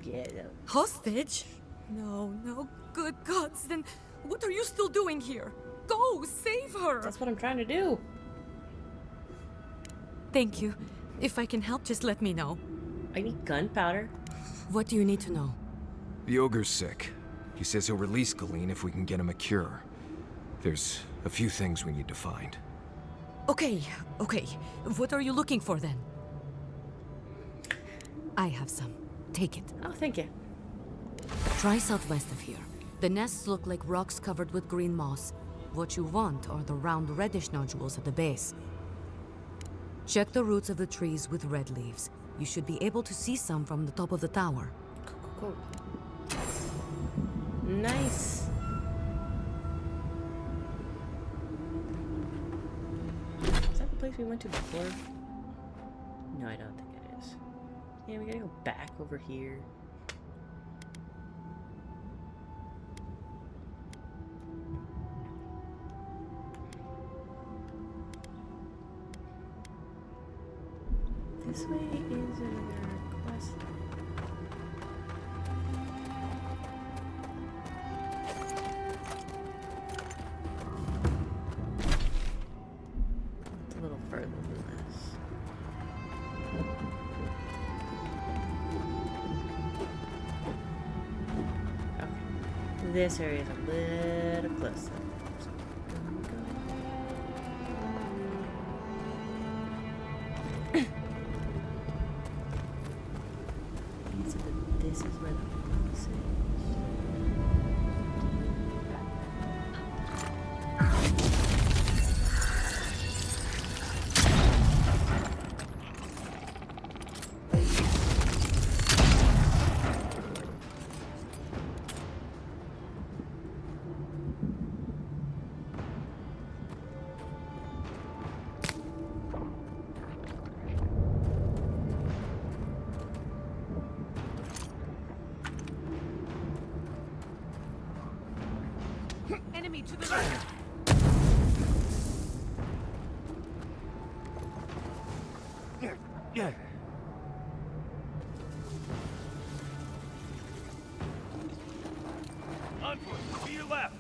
S1: yeah.
S14: Hostage? No, good gods, then what are you still doing here? Go, save her!
S1: That's what I'm trying to do.
S14: Thank you. If I can help, just let me know.
S1: I need gunpowder.
S14: What do you need to know?
S6: The ogre's sick. He says he'll release Gilleen if we can get him a cure. There's a few things we need to find.
S14: Okay. What are you looking for then? I have some. Take it.
S1: Oh, thank you.
S14: Try southwest of here. The nests look like rocks covered with green moss. What you want are the round reddish nodules at the base. Check the roots of the trees with red leaves. You should be able to see some from the top of the tower.
S1: Cool. Nice. Is that the place we went to before? No, I don't think it is. Yeah, we gotta go back over here. This way is another quest. It's a little further than this. Okay. This area is a little closer. This is where the boss is.
S3: Enemy to the left.
S6: Yeah.
S10: Onward, to your left.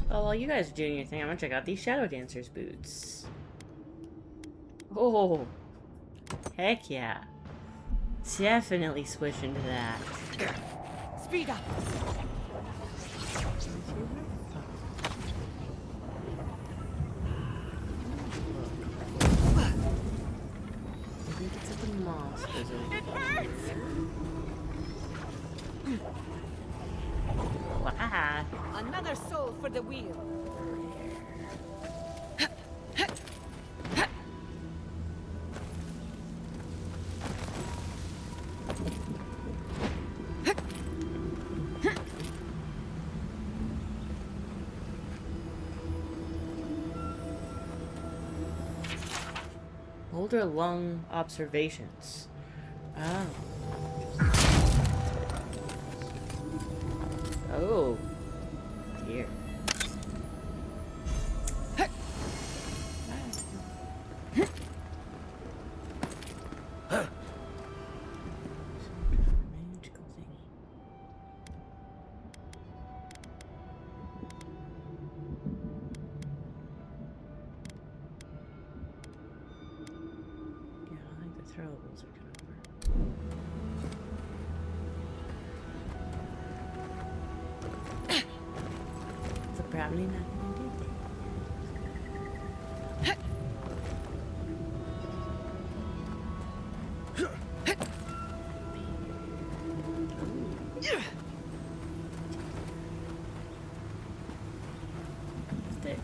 S1: Well, while you guys are doing your thing, I'm gonna check out these Shadow Dancer's boots. Oh, heck yeah. Definitely switch into that.
S3: Speed up.
S1: I think it's at the moss.
S3: It hurts!
S1: Wow.
S3: Another soul for the wheel.
S1: Older lung observations. Oh. Oh. Dear. Magical thingy. Yeah, I don't think the throwables are gonna work. It's probably not gonna do that. Stick.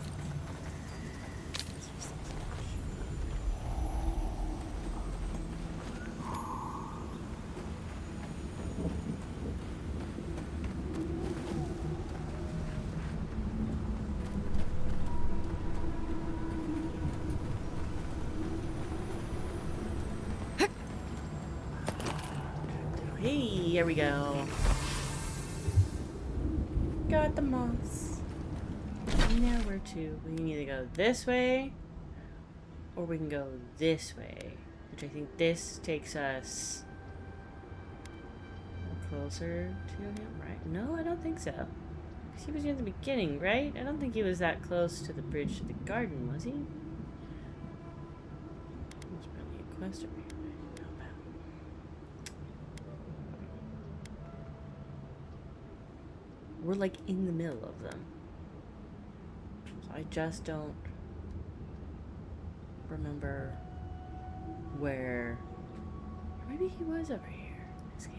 S1: Hey, here we go. Got the moss. Now where to? We can either go this way, or we can go this way. Which I think this takes us closer to him, right? No, I don't think so. Because he was near the beginning, right? I don't think he was that close to the bridge to the garden, was he? There's probably a quest over here. We're like in the middle of them. So I just don't remember where maybe he was over here in this cave.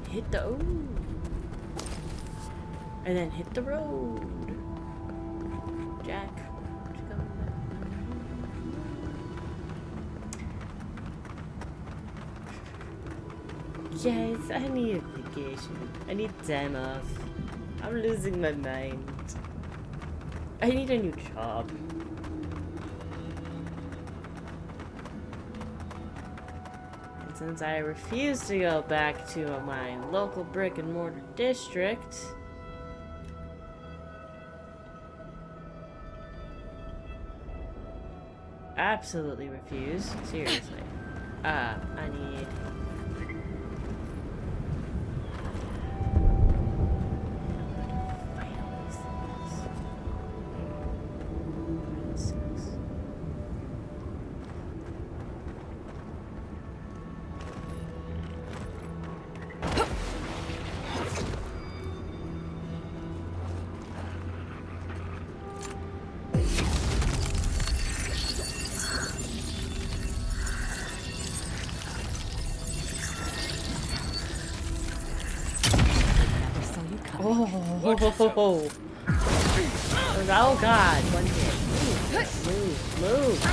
S1: Hit the and then hit the road. Jack. Guys, I need a vacation. I need time off. I'm losing my mind. I need a new job. And since I refuse to go back to my local brick and mortar district, absolutely refuse. Seriously. I need oh god, one hit. Move.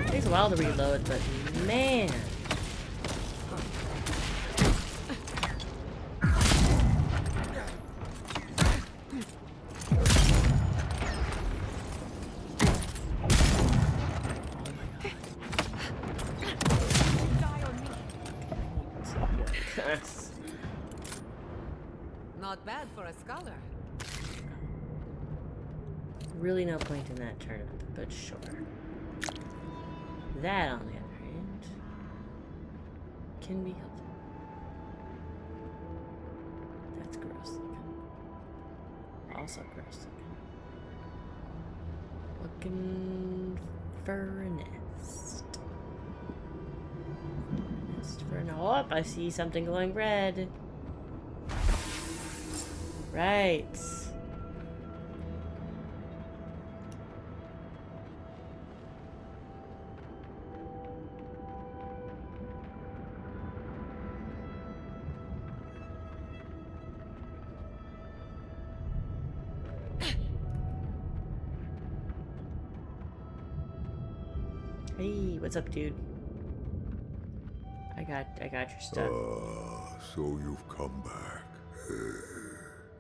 S1: Takes a while to reload, but man.
S3: Not bad for a scholar.
S1: Really no point in that turnip, but sure. That, on the other hand, can be helpful. That's gross looking. Also gross looking. Looking for a nest. Oh, I see something glowing red. Right. Hey, what's up, dude? I got your stuff.
S15: So you've come back.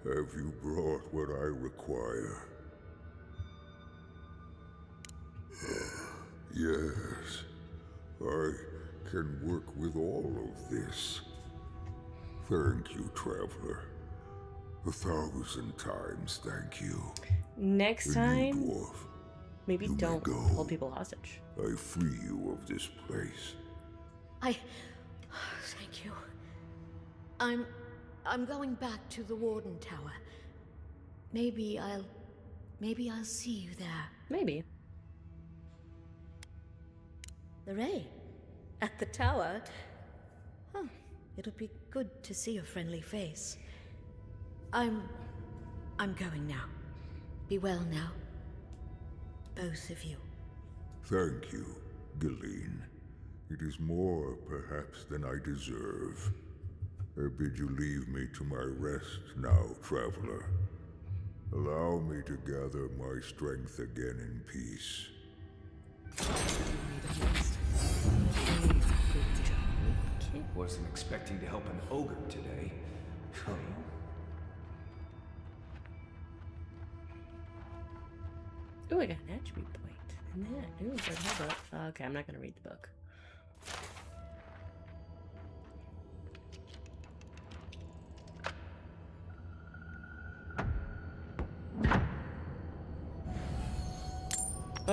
S15: Have you brought what I require? Yes, I can work with all of this. Thank you, traveler. 1,000 times thank you.
S1: Next time,
S15: dwarf,
S1: maybe don't hold people hostage.
S15: I free you of this place.
S8: Thank you. I'm going back to the Warden Tower. Maybe I'll see you there.
S1: Maybe.
S8: The Ray? At the tower? Huh. It'll be good to see a friendly face. I'm going now. Be well now. Both of you.
S15: Thank you, Galeen. It is more, perhaps, than I deserve. I bid you leave me to my rest now, traveler. Allow me to gather my strength again in peace.
S6: Wasn't expecting to help an ogre today.
S1: Ooh, I got an attribute point. And then, ooh, but hold up. Okay, I'm not gonna read the book.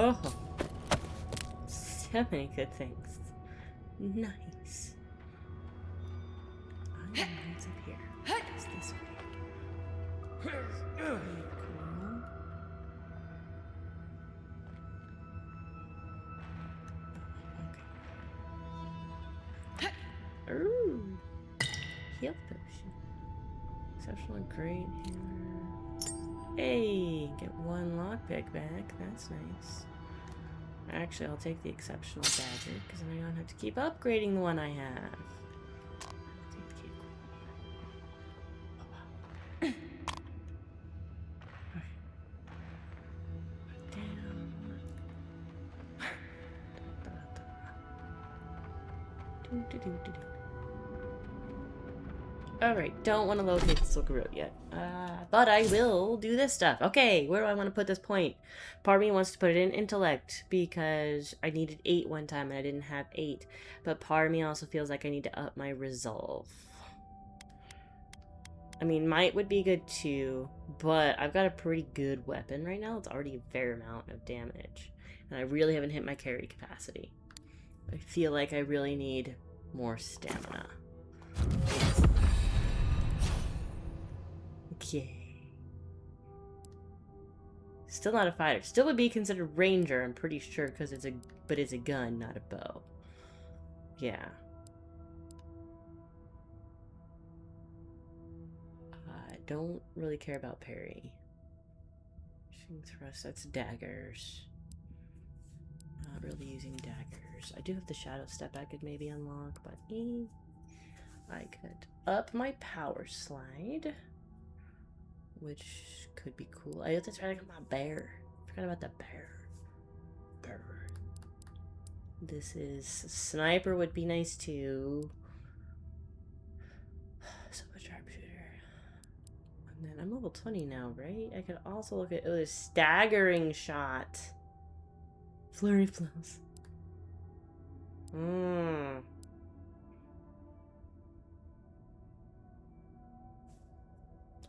S1: Oh, so many good things. Nice. I know what's up here. It's this way. Cool. Okay. Ooh. Heal potion. Exceptional great hammer. Hey, get one lockpick back. That's nice. Actually, I'll take the exceptional dagger because then I don't have to keep upgrading the one I have. I'll take the key. Alright, don't want to locate the Silk Road yet. But I will do this stuff. Okay, where do I want to put this point? Part of me wants to put it in intellect because I needed 8 one time and I didn't have 8. But part of me also feels like I need to up my resolve. I mean, might would be good too, but I've got a pretty good weapon right now. It's already a fair amount of damage. And I really haven't hit my carry capacity. I feel like I really need more stamina. Okay. Still not a fighter. Still would be considered ranger, I'm pretty sure, because it's a gun, not a bow. Yeah. I don't really care about parry. Shooting thrust, that's daggers. Not really using daggers. I do have the shadow step I could maybe unlock, but I could up my power slide, which could be cool. I have to try to get my bear. Forgot about the bear. This is sniper would be nice too. So much sharpshooter. And then I'm level 20 now, right? I could also look at a staggering shot. Flurry flows.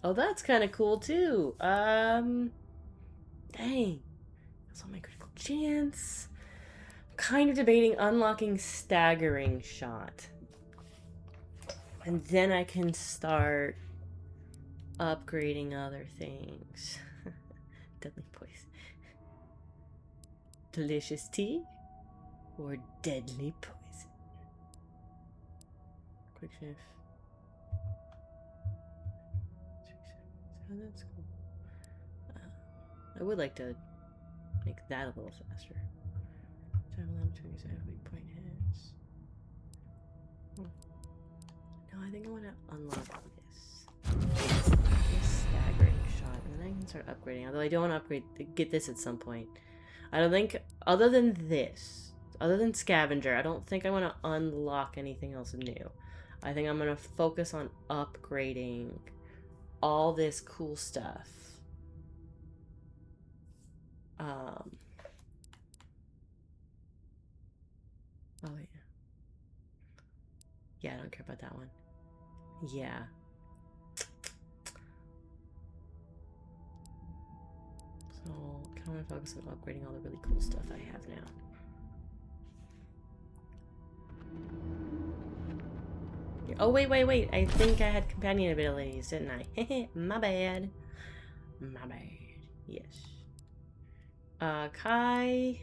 S1: Oh, that's kind of cool too. Dang. That's on my critical chance. I'm kind of debating unlocking staggering shot. And then I can start upgrading other things. Deadly poison. Delicious tea or deadly poison. Quick shift. Oh, that's cool. I would like to make that a little faster. Travel them to exact weak point hits. No, I think I want to unlock this. This staggering shot, and then I can start upgrading. Although I don't want to upgrade, get this at some point. I don't think, other than this, other than Scavenger, I don't think I want to unlock anything else new. I think I'm going to focus on upgrading all this cool stuff. Oh, yeah. Yeah, I don't care about that one. Yeah. So, kind of want to focus on upgrading all the really cool stuff I have now. Oh, wait. I think I had companion abilities, didn't I? My bad. My bad. Yes. Kai...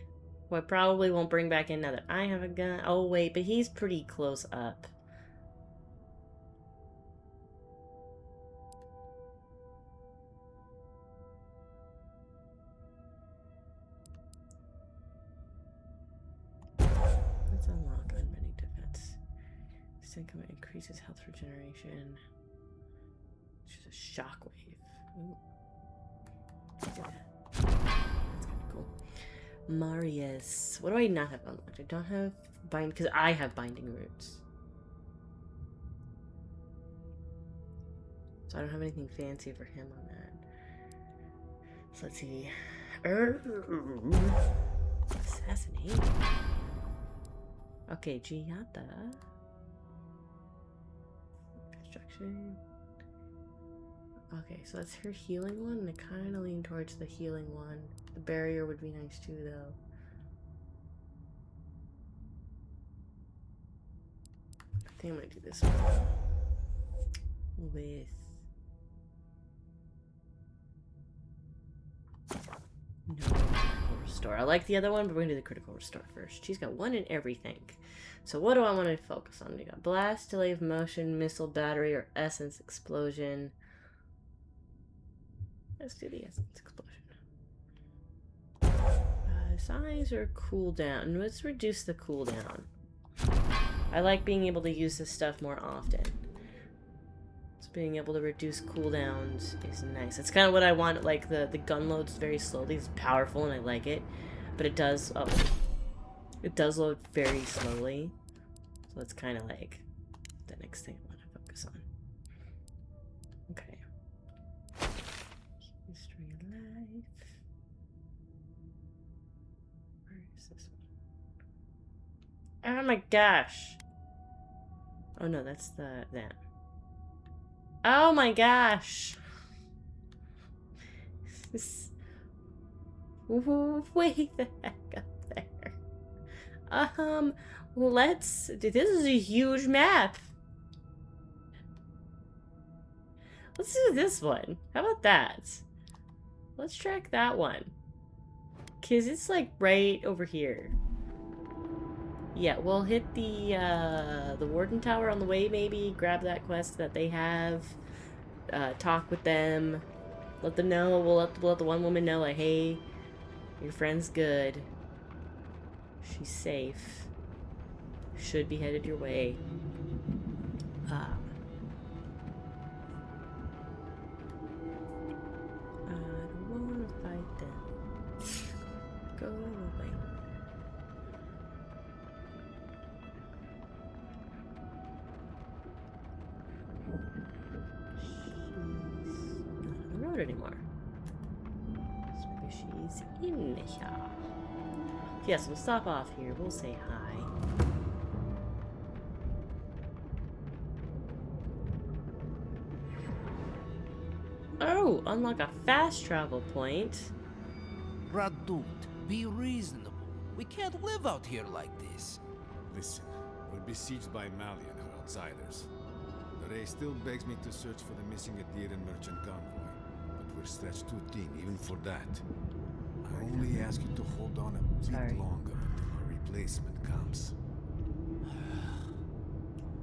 S1: Well, I probably won't bring back in now that I have a gun. Oh, wait, but he's pretty close up. Let's unlock unbending defense. income increases health regeneration. She's a shockwave. Ooh. Look at that. That's kind of cool. Marius. What do I not have unlocked? I don't have bind because I have binding roots. So I don't have anything fancy for him on that. So let's see. Assassinate. Okay, Giata. Construction. Okay, so that's her healing one, and I kind of lean towards the healing one. The barrier would be nice too, though. I think I'm gonna do this one with no critical restore. I like the other one, but we're gonna do the critical restore first. She's got one in everything. So what do I want to focus on? We got blast, delay of motion, missile battery, or essence explosion. Let's do the essence explosion. Size or cooldown? Let's reduce the cooldown. I like being able to use this stuff more often. So being able to reduce cooldowns is nice. That's kind of what I want. Like the gun loads very slowly. It's powerful and I like it, but it does load very slowly. So that's kind of like the next thing I want to focus on. Okay. History of life. Where is this one? Oh my gosh. Oh no, that's that. Oh my gosh. This... Way the heck up there. Let's... This is a huge map. Let's do this one. How about that? Let's track that one. Cause it's like right over here. Yeah, we'll hit the Warden Tower on the way, maybe. Grab that quest that they have. Talk with them. Let them know. We'll let the one woman know, like, hey, your friend's good. She's safe. Should be headed your way. I don't want to fight them. Go away. Anymore. So maybe she's in here. Yes, we'll stop off here. We'll say hi. Oh, unlock a fast travel point.
S16: Radut, be reasonable. We can't live out here like this.
S17: Listen, we're besieged by Malian and outsiders. The Ray still begs me to search for the missing Adiran merchant convoy. We're stretched too thin, even for that. I only ask you to hold on a bit longer until a replacement comes.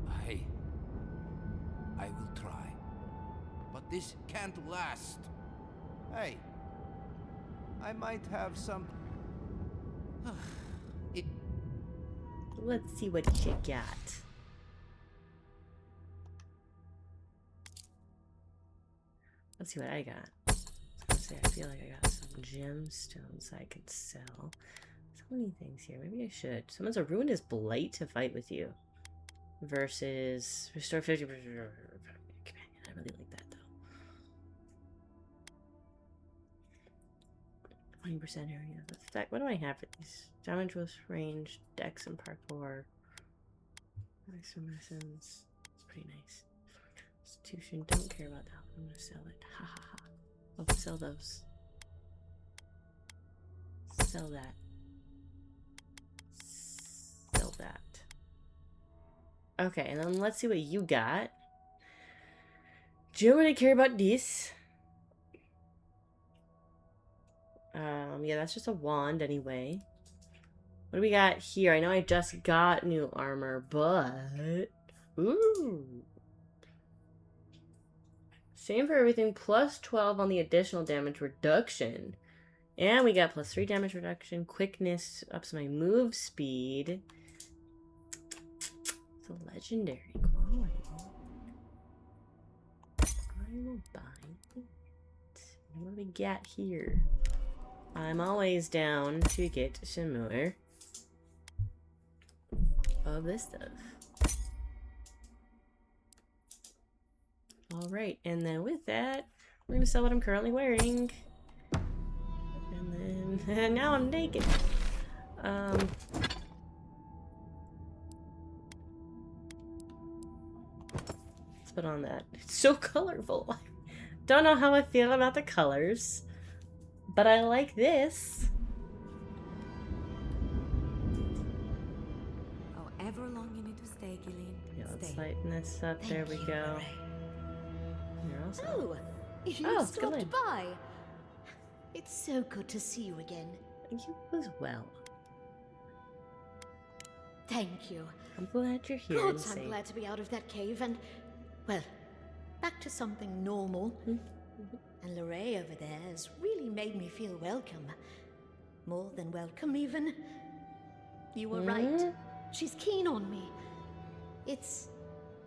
S16: I will try. But this can't last. Hey, I might have some...
S1: Let's see what you got. Let's see what I got. I feel like I got some gemstones I could sell. So many things here. Maybe I should. Someone's a ruined his blight to fight with you. Versus restore 50% companion. I really like that though. 20% area of effect. What do I have for these? Damage with range, dex and parkour. Maximum. It's pretty nice. Institution. Don't care about that. I'm gonna sell it. Ha ha ha. I'll sell those. Sell that. Sell that. Okay, and then let's see what you got. Do you really care about this? Yeah, that's just a wand anyway. What do we got here? I know I just got new armor, but... Ooh! Same for everything, plus 12 on the additional damage reduction. And we got plus 3 damage reduction, quickness, ups my move speed. It's the legendary quality. I will buy it. What do we got here? I'm always down to get some more of this stuff. Alright, and then with that, we're gonna sell what I'm currently wearing. And then, now I'm naked. Let's put on that. It's so colorful. Don't know how I feel about the colors, but I like this.
S14: However long you need to stay, Gillian.
S1: Yeah, let's
S14: stay.
S1: lighten this up. There we go. You're also...
S18: Oh, you
S1: Oh,
S18: stopped
S1: Gillian.
S18: by. It's so good to see you again.
S1: You as well.
S18: Thank you.
S1: I'm glad you're here.
S18: God, I'm glad to be out of that cave and, well, back to something normal. And Lorraine over there has really made me feel welcome. More than welcome, even. You were right. She's keen on me. It's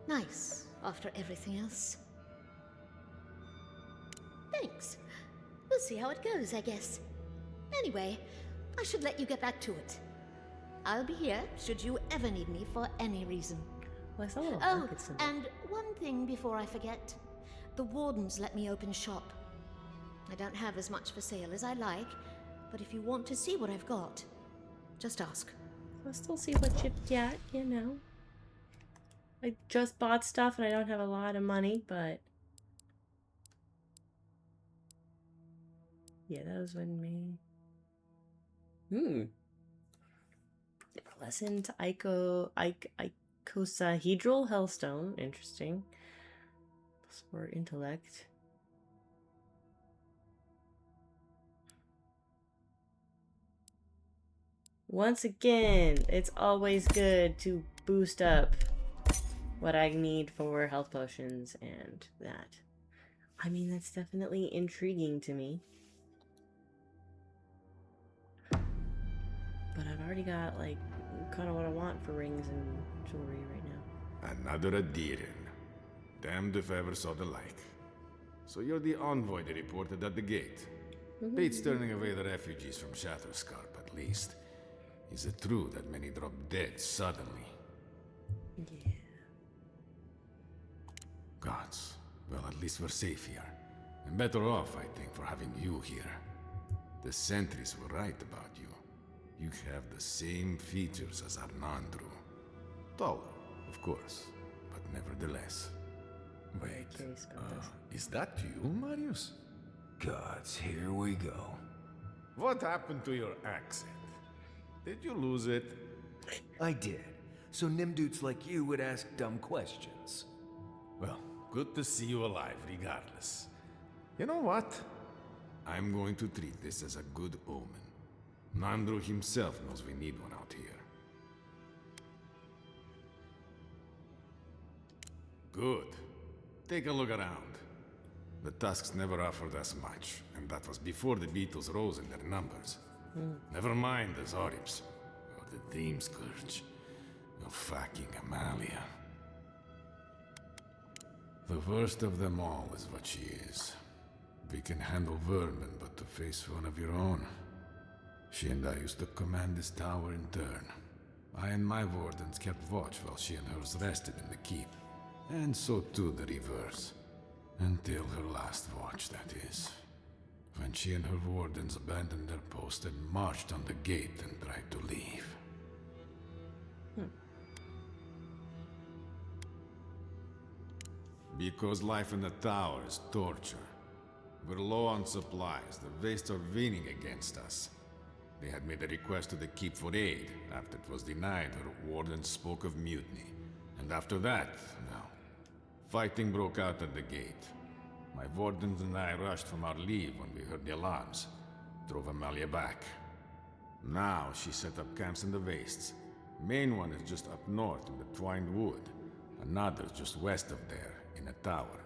S18: nice after everything else. Thanks. We'll see how it goes, I guess. Anyway, I should let you get back to it. I'll be here should you ever need me for any reason.
S1: Well, I saw a little
S18: Oh,
S1: market symbol.
S18: and one thing before I forget. The wardens let me open shop. I don't have as much for sale as I like, but if you want to see what I've got, just ask.
S1: I'll still see what you've got, you know. I just bought stuff and I don't have a lot of money, but... Yeah, that was when me... Lesson to icosahedral hellstone. Interesting. Plus 4 intellect. Once again, it's always good to boost up what I need for health potions and that. I mean, that's definitely intriguing to me. But I've already got, like, kind of what I want for rings and jewelry right now.
S17: Another Adiran. Damned if I ever saw the like. So you're the envoy they reported at the gate. Beats turning away the refugees from Shatterscarp, at least. Is it true that many drop dead suddenly?
S1: Yeah.
S17: Gods. Well, at least we're safe here. And better off, I think, for having you here. The sentries were right about you. You have the same features as Arnandru. Taller, of course, but nevertheless.
S6: Wait, is that you, Marius? Gods, here we go.
S17: What happened to your accent? Did you lose it?
S6: I did. So Nimdudes like you would ask dumb questions.
S17: Well, good to see you alive, regardless. You know what? I'm going to treat this as a good omen. Nandru himself knows we need one out here. Good. Take a look around. The Tusks never offered us much, and that was before the beetles rose in their numbers. Never mind the Zorips, or the Dream Scourge, or fucking Amalia. The worst of them all is what she is. We can handle vermin, but to face one of your own... She and I used to command this tower in turn. I and my wardens kept watch while she and hers rested in the keep. And so too the reverse. Until her last watch, that is. When she and her wardens abandoned their post and marched on the gate and tried to leave. Because life in the tower is torture. We're low on supplies. The Vastes are leaning against us. They had made a request to the keep for aid. After it was denied, her wardens spoke of mutiny. And after that, well, fighting broke out at the gate. My wardens and I rushed from our leave when we heard the alarms. Drove Amalia back. Now she set up camps in the Vastes. Main one is just up north in the Twined Wood. Another just west of there, in a tower.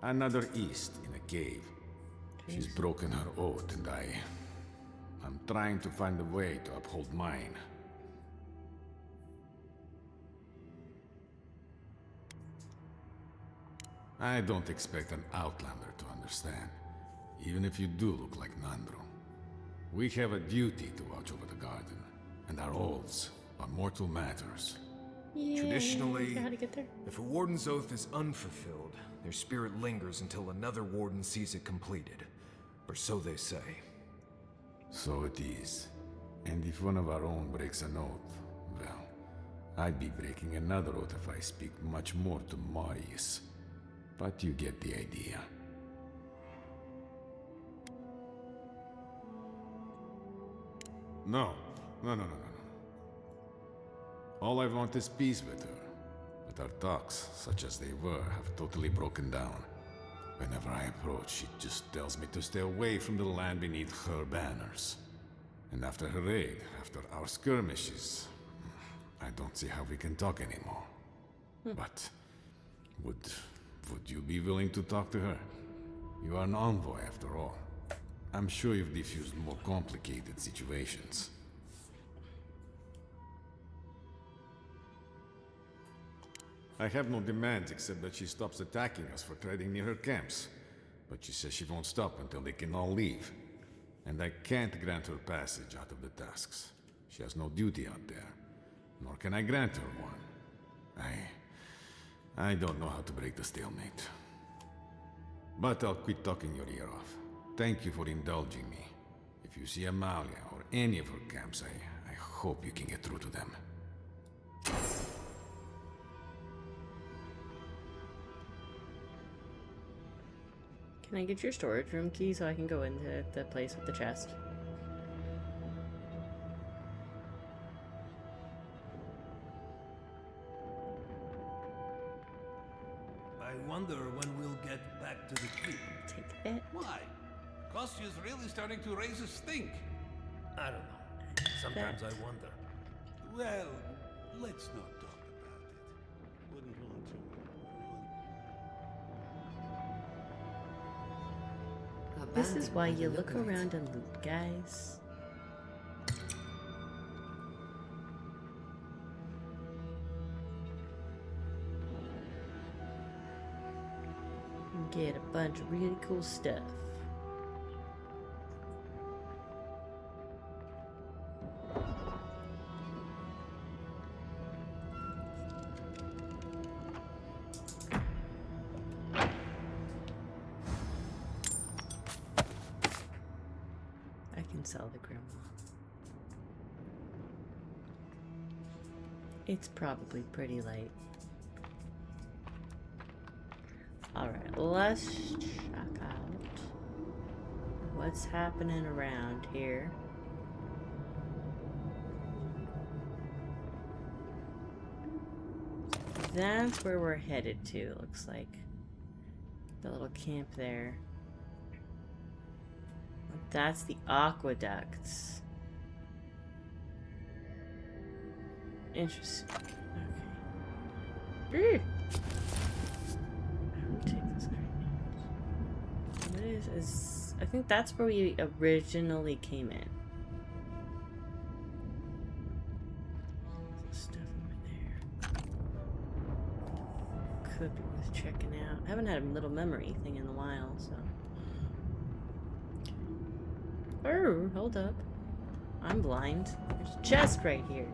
S17: Another east, in a cave. She's broken her oath, and I'm trying to find a way to uphold mine. I don't expect an outlander to understand, even if you do look like Nandro. We have a duty to watch over the garden, and our oaths are mortal matters.
S1: Yeah,
S6: Traditionally,
S1: how to get there?
S6: if a warden's oath is unfulfilled, their spirit lingers until another warden sees it completed. Or so they say.
S17: So it is. And if one of our own breaks an oath, well, I'd be breaking another oath if I speak much more to Marius. But you get the idea. No. No. All I want is peace with her. But our talks, such as they were, have totally broken down. Whenever I approach, she just tells me to stay away from the land beneath her banners. And after her raid, after our skirmishes, I don't see how we can talk anymore. But would you be willing to talk to her? You are an envoy, after all. I'm sure you've diffused more complicated situations. I have no demands except that she stops attacking us for treading near her camps. But she says she won't stop until they can all leave. And I can't grant her passage out of the tasks. She has no duty out there. Nor can I grant her one. I don't know how to break the stalemate. But I'll quit talking your ear off. Thank you for indulging me. If you see Amalia or any of her camps, I hope you can get through to them.
S1: Can I get your storage room key so I can go into the place with the chest?
S19: I wonder when we'll get back to the keep.
S1: Take that.
S19: Why? Kostyu's really starting to raise a stink. I don't know. Sometimes I wonder. Well, let's not talk about it. Wouldn't want to.
S1: This is why you look around and loot, guys. And get a bunch of really cool stuff. Sell the grandma. It's probably pretty late. Alright, let's check out what's happening around here. That's where we're headed to, it looks like. The little camp there. That's the aqueducts. Interesting. Okay. I'll take this grenade. What is I think that's where we originally came in. There's stuff over there. Could be worth checking out. I haven't had a little memory thing in a while, so. Oh, hold up. I'm blind. There's a chest right here.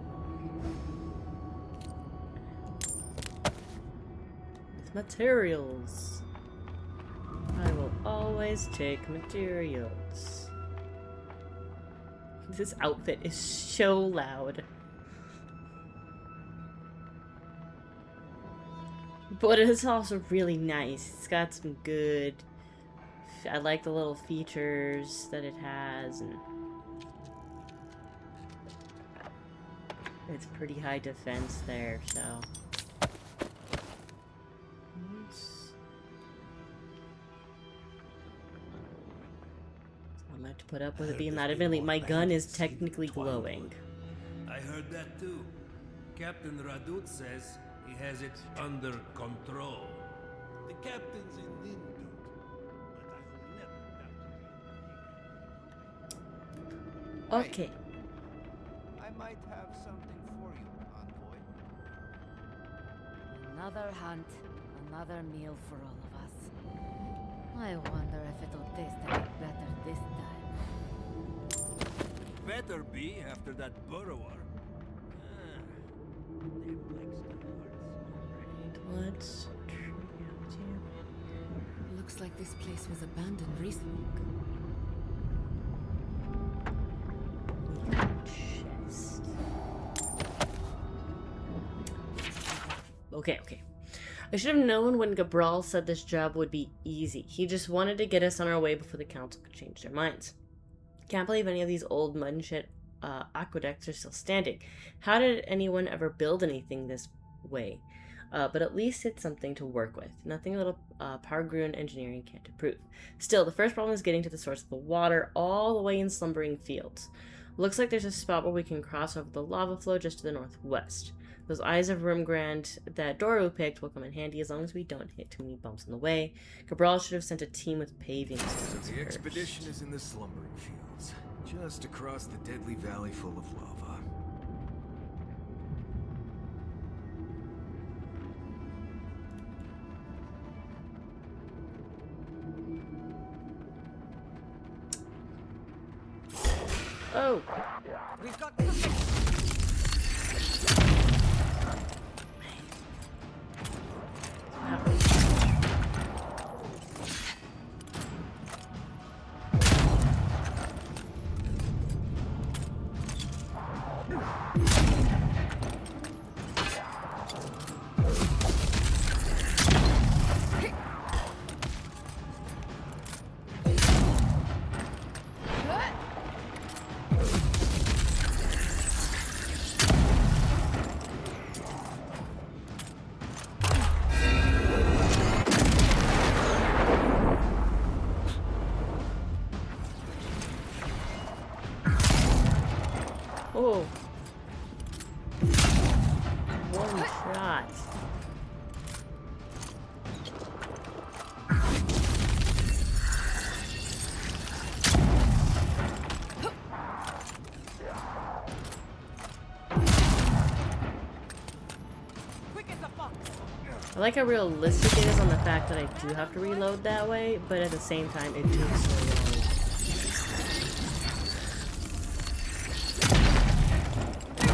S1: With materials. I will always take materials. This outfit is so loud. But it's also really nice. It's got some good... I like the little features that it has, and it's pretty high defense there, so I'm gonna have to put up with it being that admittedly my gun is technically glowing.
S19: I heard that too. Captain Radut says he has it under control. The captain's in Lindut.
S1: Okay.
S16: I might have something for you, envoy.
S3: Another hunt, Another meal for all of us. I wonder if it'll taste any better this time.
S19: Better be after that burrower.
S1: Let's
S5: Looks like this place was abandoned recently.
S1: chest. Okay. I should have known when Gabral said this job would be easy. He just wanted to get us on our way before the council could change their minds. Can't believe any of these old mud and shit aqueducts are still standing. How did anyone ever build anything this way? But at least it's something to work with. Nothing a little power-grown engineering can't improve. Still, the first problem is getting to the source of the water all the way in Slumbering Fields. Looks like there's a spot where we can cross over the lava flow just to the northwest. Those Eyes of Rimgrand that Doru picked will come in handy as long as we don't hit too many bumps on the way. Cabral should have sent a team with paving stones
S6: The
S1: first.
S6: expedition is in the Slumbering Fields, just across the deadly valley full of lava.
S1: Oh!
S3: We've got
S1: Oh! One shot. I like how realistic it is on the fact that I do have to reload that way, but at the same time it takes so long.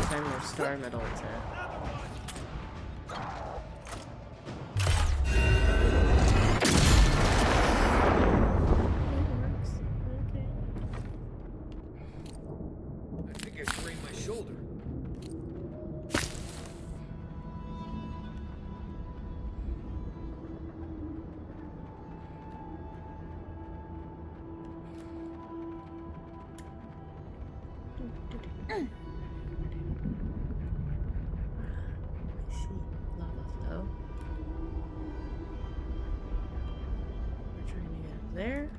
S1: Time your star medal to
S6: I think I sprained my shoulder.
S1: there.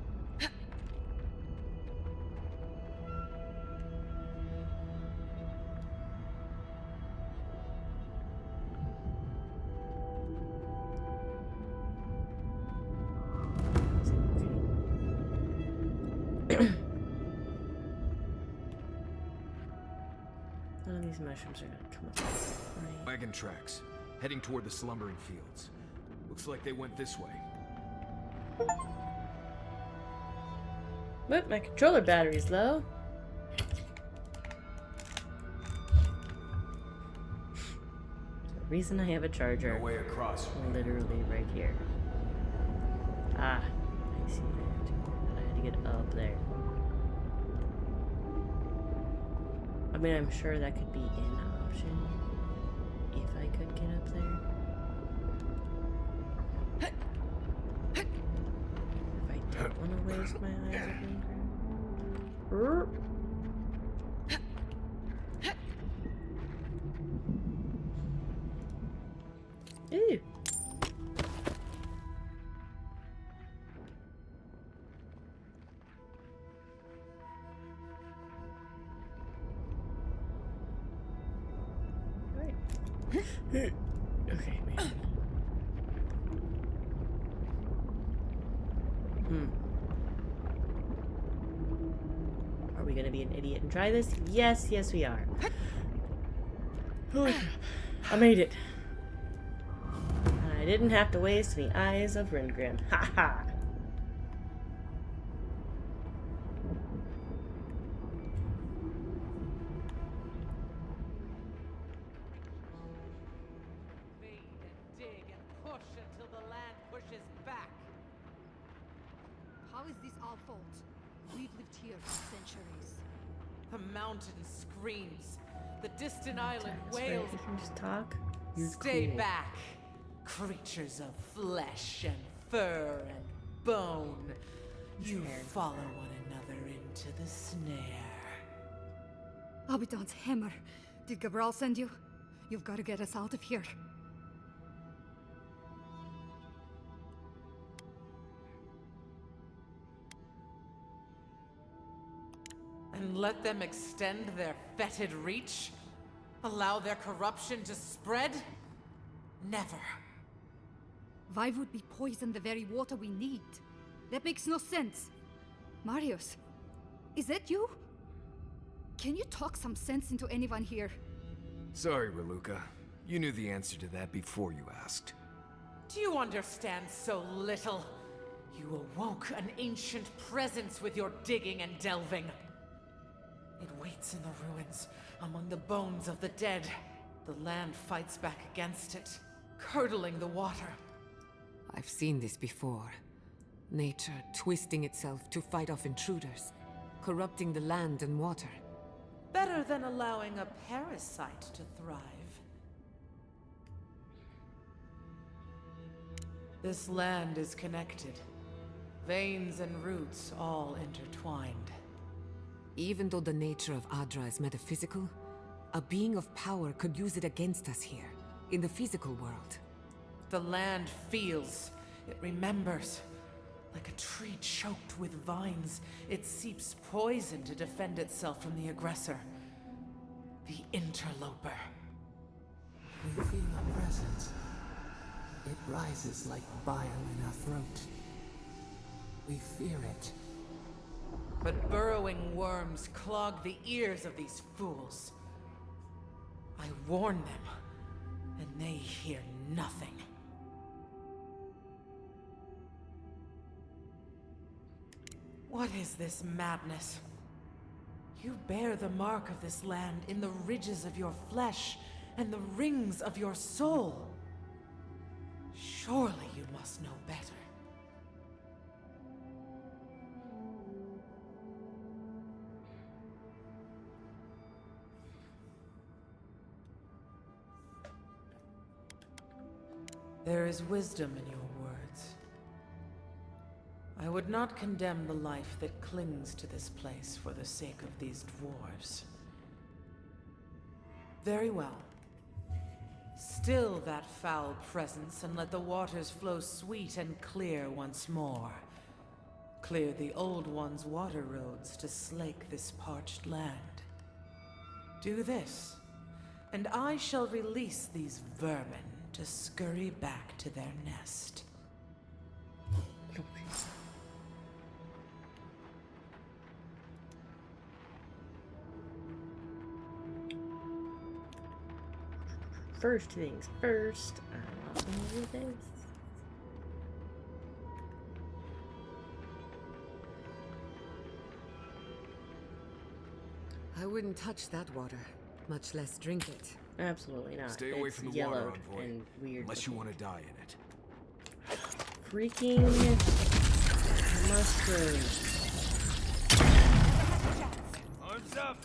S1: None of these mushrooms are gonna come up. Right.
S6: Wagon tracks, heading toward the Slumbering Fields. Looks like they went this way.
S1: Whoop, my controller battery's low. There's a reason I have a charger.
S6: No way across.
S1: Literally right here. Ah, I see that. I had to get up there. I mean, I'm sure that could be an option if I could get up there. I don't want to waste my eyes open. Ooh. Right. Okay, man. Are we gonna be an idiot and try this? Yes, yes we are. Holy crap. I made it. I I didn't have to waste any eyes of Ringrim. Ha ha!
S3: Feed and dig and push until the land pushes back.
S20: How is this our fault? We've lived here for centuries.
S3: The mountain screams. The distant island wails.
S1: You can just talk.
S3: Stay back, creatures of flesh and fur and bone. You follow one another into the snare.
S20: Abaddon's hammer. Did Gabral send you? You've got to get us out of here.
S3: And let them extend their fetid reach? Allow their corruption to spread? Never.
S20: Why would we poison the very water we need? That makes no sense. Marius, is that you? Can you talk some sense into anyone here?
S6: Sorry, Raluca. You knew the answer to that before you asked.
S3: Do you understand so little? You awoke an ancient presence with your digging and delving. It waits in the ruins, among the bones of the dead. The land fights back against it, curdling the water.
S5: I've seen this before. Nature twisting itself to fight off intruders, corrupting the land and water.
S3: Better than allowing a parasite to thrive. This land is connected. Veins and roots all intertwined.
S5: Even though the nature of Adra is metaphysical, a being of power could use it against us here, in the physical world.
S3: The land feels. It remembers. Like a tree choked with vines, it seeps poison to defend itself from the aggressor. The interloper.
S21: We feel a presence. It rises like bile in our throat. We fear it.
S3: But burrowing worms clog the ears of these fools. I warn them, and they hear nothing. What is this madness? You bear the mark of this land in the ridges of your flesh and the rings of your soul. Surely you must know better. There is wisdom in your words. I would not condemn the life that clings to this place for the sake of these dwarves. Very well. Still that foul presence, and let the waters flow sweet and clear once more. Clear the old one's water roads to slake this parched land. Do this, and I shall release these vermin to scurry back to their nest.
S1: First things first, I want to do this.
S5: I wouldn't touch that water, much less drink it.
S1: Absolutely not.
S6: Stay away
S1: It's
S6: from the water,
S1: yellowed
S6: Envoy.
S1: and weird.
S6: Unless you want to die in it.
S1: Freaking mushrooms.
S10: Arms up!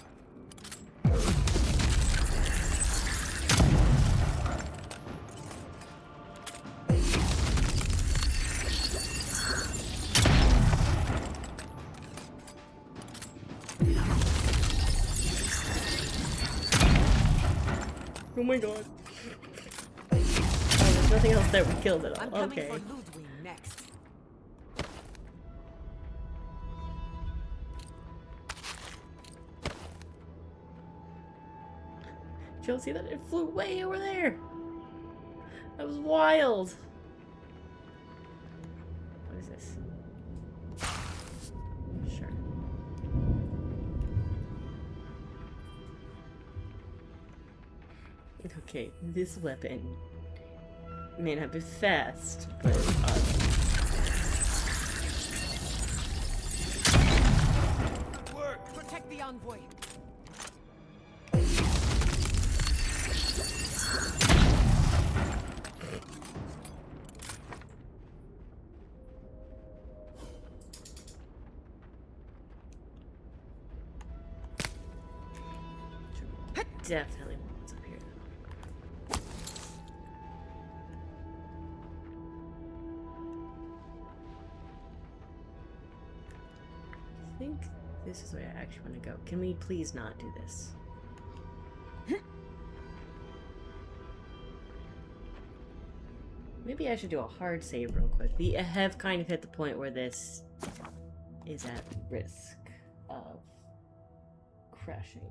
S1: Oh my god. Oh, there's nothing else there. We killed it all.
S5: I'm coming
S1: Okay.
S5: for Ludwig next.
S1: Did y'all see that? It flew way over there. That was wild. What is this? Sure. Okay, this weapon. may not be fast, but
S5: Good work. Protect the envoy.
S1: definitely what's up here. I think this is where I actually want to go. Can we please not do this? Maybe I should do a hard save real quick. We have kind of hit the point where this is at risk of crashing.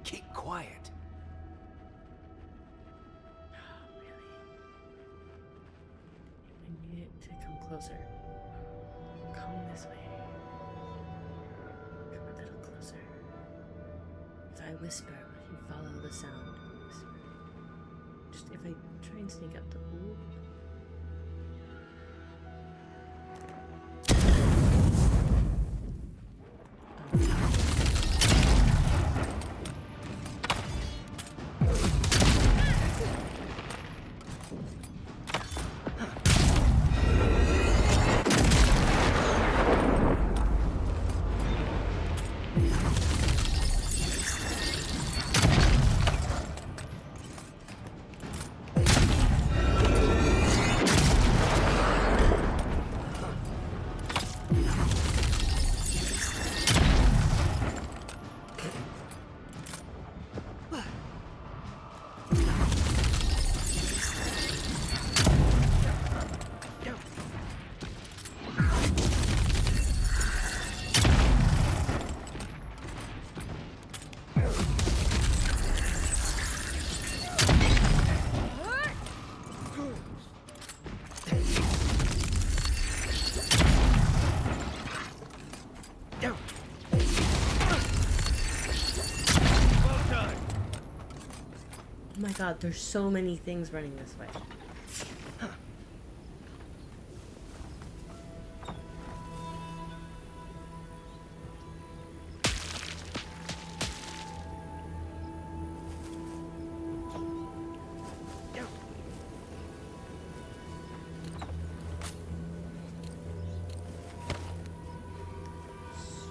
S6: Keep quiet.
S1: I need it to come closer. Come this way. Come a little closer. If I whisper, will you follow the sound? Whisper. Just if I try and sneak up the ooh. Oh my god, there's so many things running this way.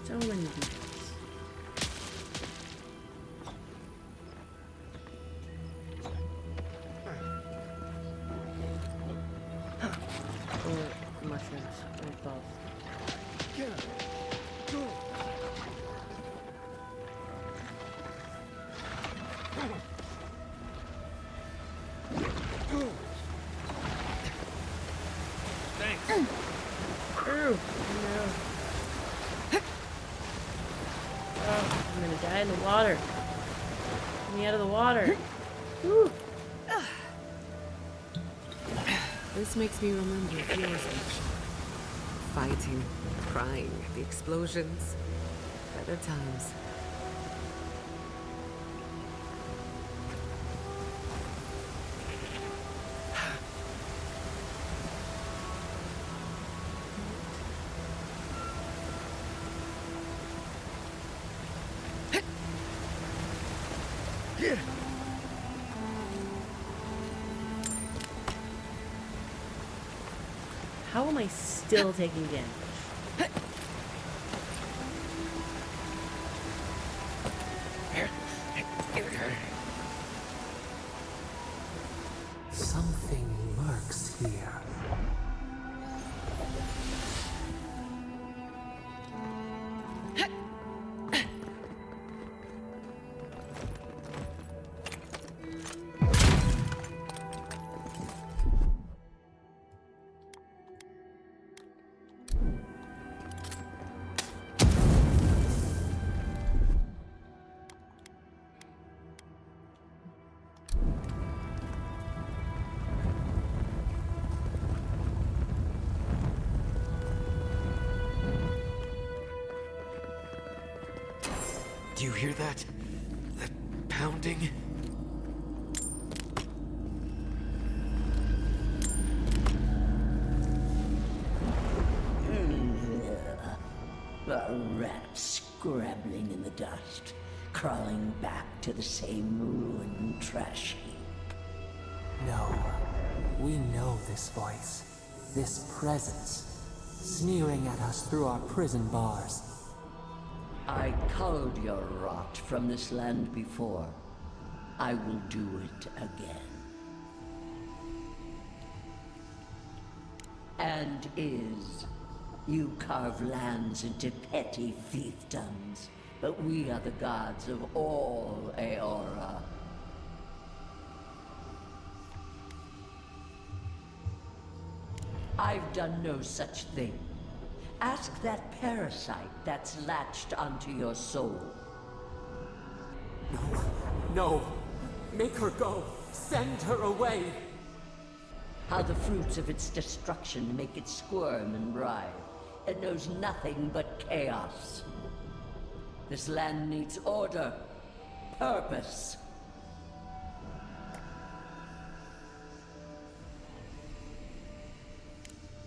S1: So many details. Or mushrooms, or both.
S19: Thanks.
S1: Ooh, no. Oh, I'm gonna die in the water. Get me out of the water. Woo.
S5: This makes me remember Fio's action. Fighting, crying, the explosions. Better times.
S1: How am I still taking damage?
S21: Something lurks here.
S6: Do you hear that? That pounding?
S2: A rat scrabbling in the dust, crawling back to the same ruined trash heap.
S21: No. We know this voice. This presence. Sneering at us through our prison bars.
S2: I culled your rot from this land before. I will do it again. And you carve lands into petty fiefdoms, but we are the gods of all Aora. I've done no such thing. Ask that parasite that's latched onto your soul.
S21: No. Make her go. Send her away.
S2: How the fruits of its destruction make it squirm and writhe. It knows nothing but chaos. This land needs order, purpose.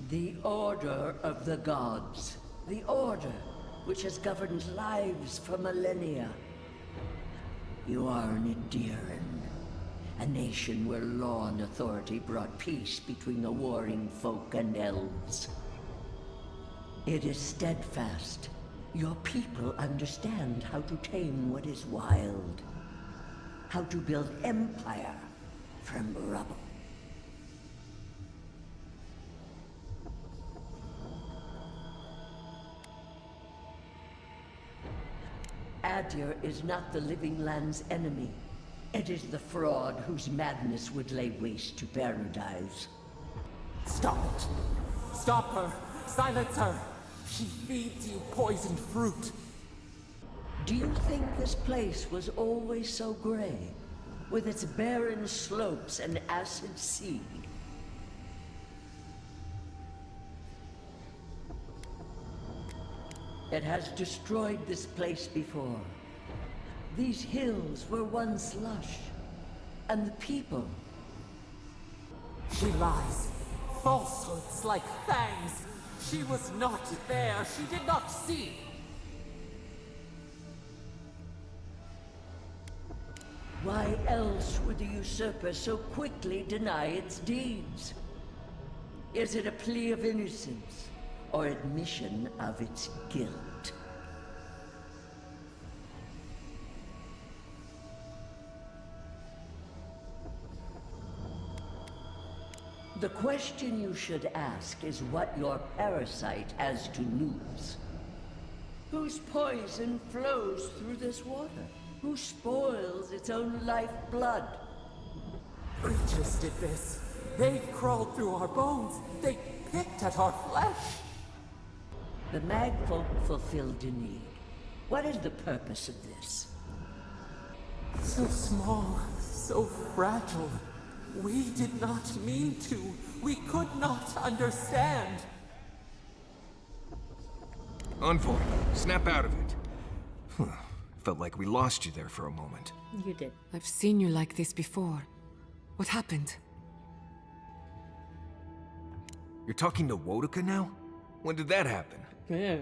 S2: The Order of the Gods. The Order, which has governed lives for millennia. You are an Adiran, a nation where law and authority brought peace between the warring folk and elves. It is steadfast. Your people understand how to tame what is wild. How to build empire from rubble. Adir is not the living land's enemy. It is the fraud whose madness would lay waste to paradise.
S21: Stop it! Stop her! Silence her! She feeds you poisoned fruit!
S2: Do you think this place was always so gray? With its barren slopes and acid sea? It has destroyed this place before. These hills were once lush, and the people.
S21: She lies. Falsehoods like fangs. She was not there. She did not see.
S2: Why else would the usurper so quickly deny its deeds? Is it a plea of innocence, or admission of its guilt? The question you should ask is what your parasite has to lose. Whose poison flows through this water? Who spoils its own lifeblood?
S21: Creatures did this. They crawled through our bones. They picked at our flesh.
S2: The Magfolk fulfilled a need. What is the purpose of this?
S21: So small, so fragile. We did not mean to. We could not understand.
S6: Envoy, snap out of it. Felt like we lost you there for a moment.
S1: You did.
S5: I've seen you like this before. What happened?
S6: You're talking to Wodoka now? When did that happen?
S1: Yeah.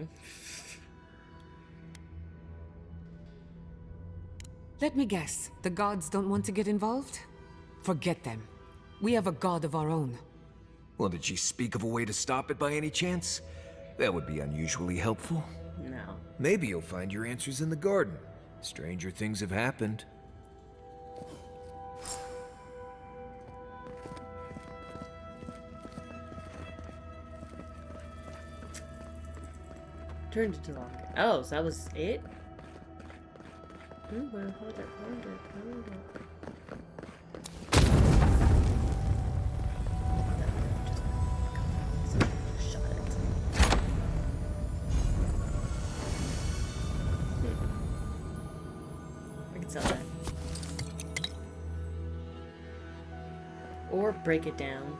S5: Let me guess. The gods don't want to get involved? Forget them. We have a god of our own.
S6: Well, did she speak of a way to stop it by any chance? That would be unusually helpful.
S1: No.
S6: Maybe you'll find your answers in the garden. Stranger things have happened.
S1: Turned into rock. Oh, so that was it? Ooh, well, hold it. Shot it. I can sell that. Or break it down.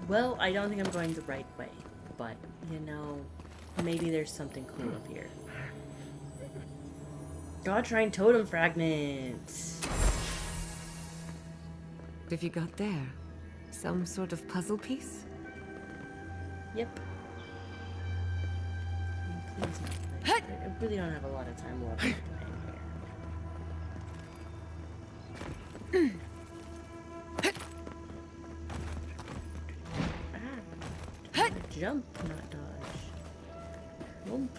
S1: Well, I don't think I'm going the right way, but, you know, maybe there's something cool up here. God Shrine Totem Fragments!
S5: What have you got there? Some sort of puzzle piece?
S1: Yep. Please not. I really don't have a lot of time left to play here. Jump, not dodge. Nope.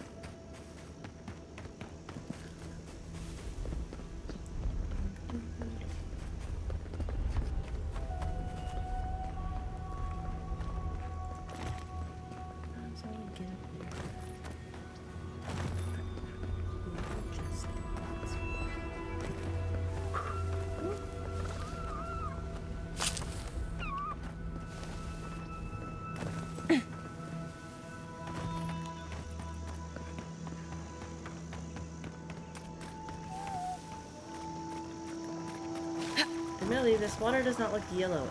S1: Admittedly, this water does not look yellow anymore.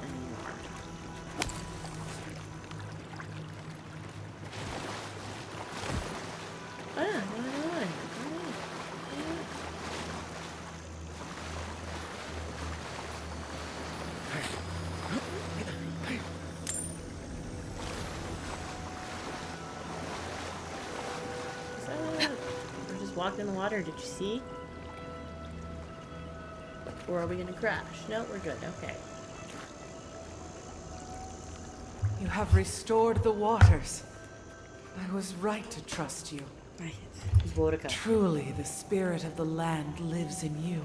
S1: Oh yeah, why? We're just walking in the water, did you see? Or are we gonna crash? No, we're good, okay.
S3: You have restored the waters. I was right to trust you. Truly, the spirit of the land lives in you.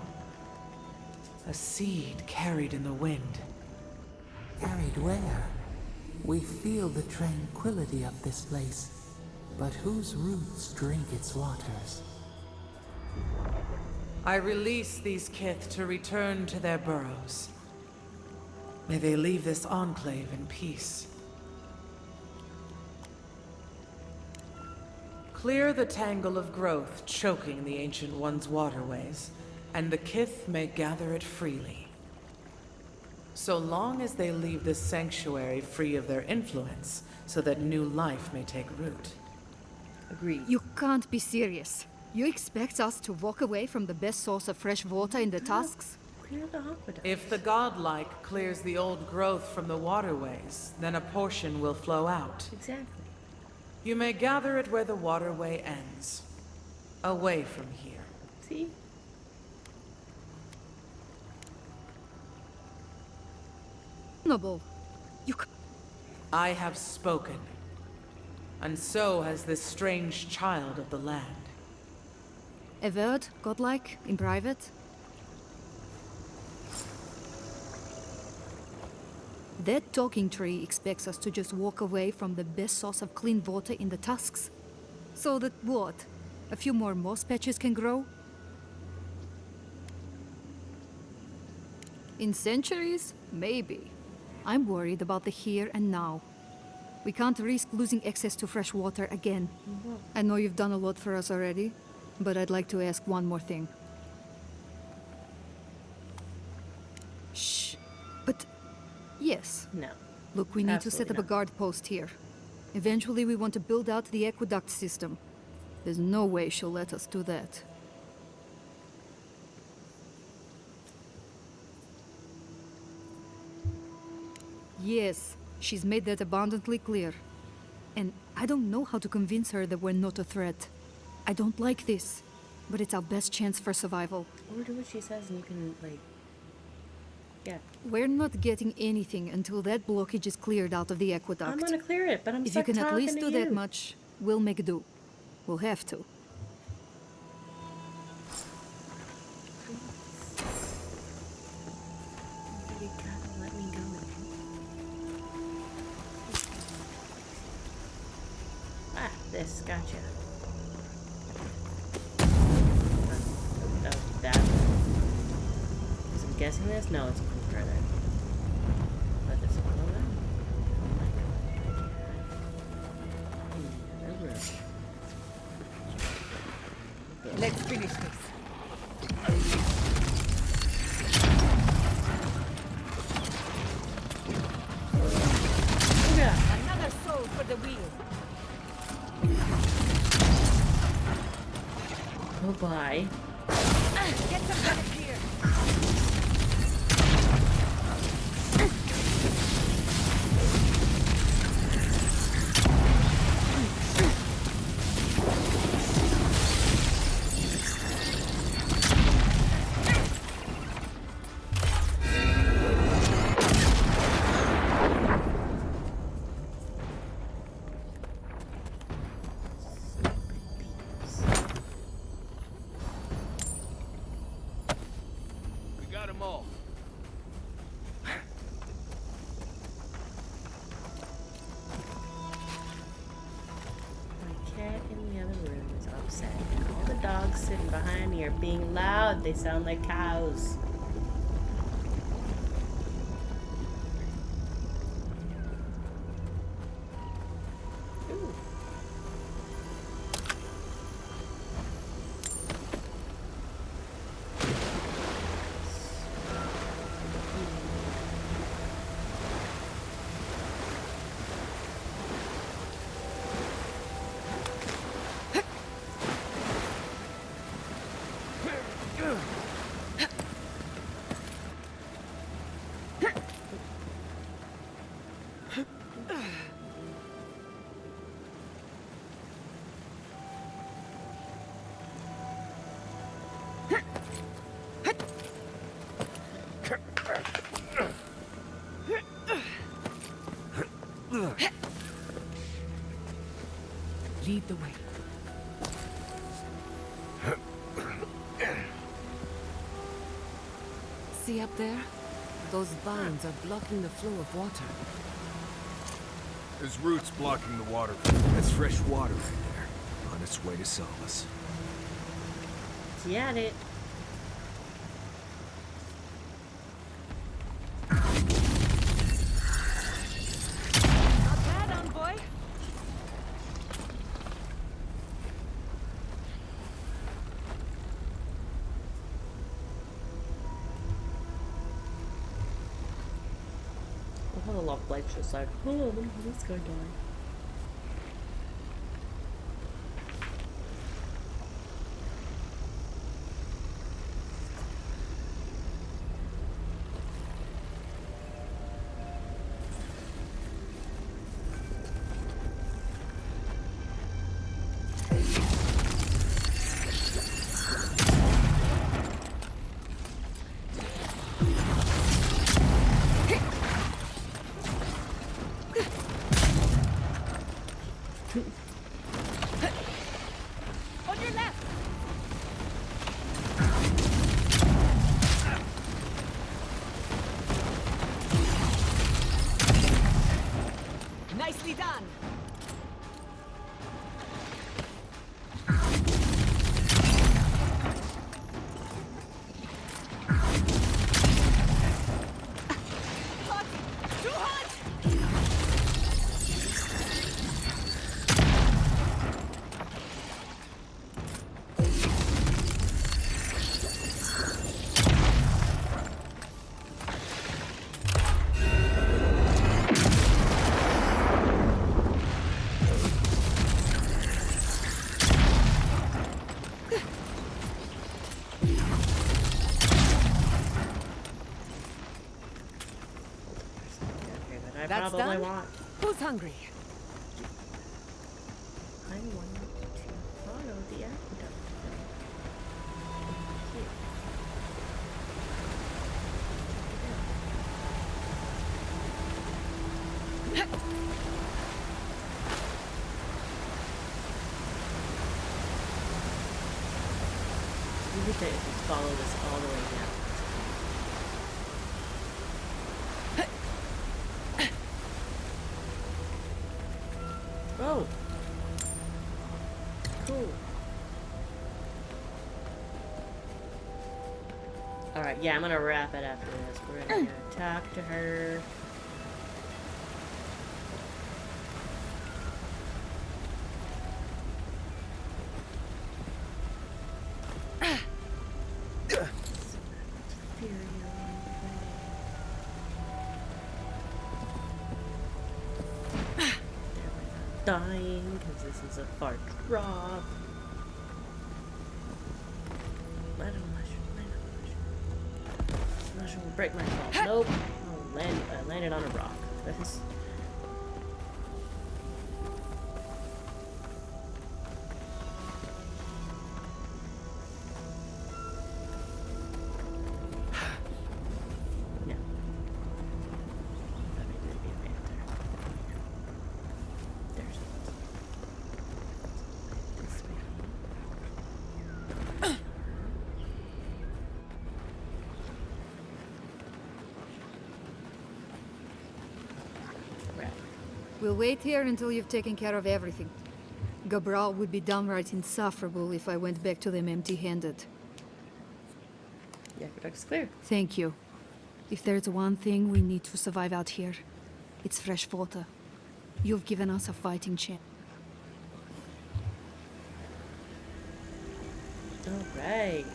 S3: A seed carried in the wind.
S21: Carried where? We feel the tranquility of this place, but whose roots drink its waters?
S3: I release these kith to return to their burrows. May they leave this enclave in peace. Clear the tangle of growth choking the Ancient One's waterways, and the kith may gather it freely. So long as they leave this sanctuary free of their influence, so that new life may take root.
S1: Agreed.
S20: You can't be serious. You expect us to walk away from the best source of fresh water in the Tusks?
S1: Clear the aqueduct.
S3: If the godlike clears the old growth from the waterways, then a portion will flow out.
S1: Exactly.
S3: You may gather it where the waterway ends. Away from here.
S1: See?
S20: Noble.
S3: I have spoken. And so has this strange child of the land.
S20: Avowed, godlike, in private? That talking tree expects us to just walk away from the best source of clean water in the Tusks. So that what? A few more moss patches can grow? In centuries? Maybe. I'm worried about the here and now. We can't risk losing access to fresh water again. I know you've done a lot for us already, but I'd like to ask one more thing. Shh. But yes.
S1: No.
S20: Look, we need to set up a guard post here. Eventually we want to build out the aqueduct system. There's no way she'll let us do that. Yes, she's made that abundantly clear. And I don't know how to convince her that we're not a threat. I don't like this, but it's our best chance for survival.
S1: Or do what she says and you can, like... Yeah.
S20: We're not getting anything until that blockage is cleared out of the aqueduct.
S1: I'm gonna clear it, but I'm
S20: If you
S1: stuck
S20: can at least
S1: talking
S20: do
S1: to
S20: that
S1: you.
S20: much, we'll make do. We'll have to.
S1: You gotta let me go. Ah, this, gotcha. That was bad. Is I'm guessing this? No, it's quicker then. Let this one go then. Oh my god.
S5: Let's finish this.
S1: Yeah. Why?
S20: Get some credit here.
S19: We got them all.
S1: My cat in the other room is upset, and all the dogs sitting behind me are being loud. They sound like cows. Ooh.
S5: Lead the way. See up there? Those vines are blocking the flow of water.
S6: There's roots blocking the water. That's fresh water right there. On its way to Solace.
S1: Get it.
S20: Not bad, envoy.
S1: I have a lot of lights just like, oh, what is this guy doing?
S20: On your left.
S5: Nicely done!
S20: Hot! Too hot!
S1: I
S5: That's
S1: probably
S5: done?
S1: want.
S5: Who's hungry?
S1: I want to follow the aqueduct. Here. We need to follow this all the way down. Oh. Cool. Alright, yeah, I'm gonna wrap it after this. We're gonna talk to her. Dying because this is a far drop. explosion will break my fall. Nope. Oh, I landed on a rock. This.
S20: We'll wait here until you've taken care of everything. Gabral would be downright insufferable if I went back to them empty-handed.
S1: The aqueduct's clear.
S20: Thank you. If there's one thing we need to survive out here, it's fresh water. You've given us a fighting chance.
S1: All right.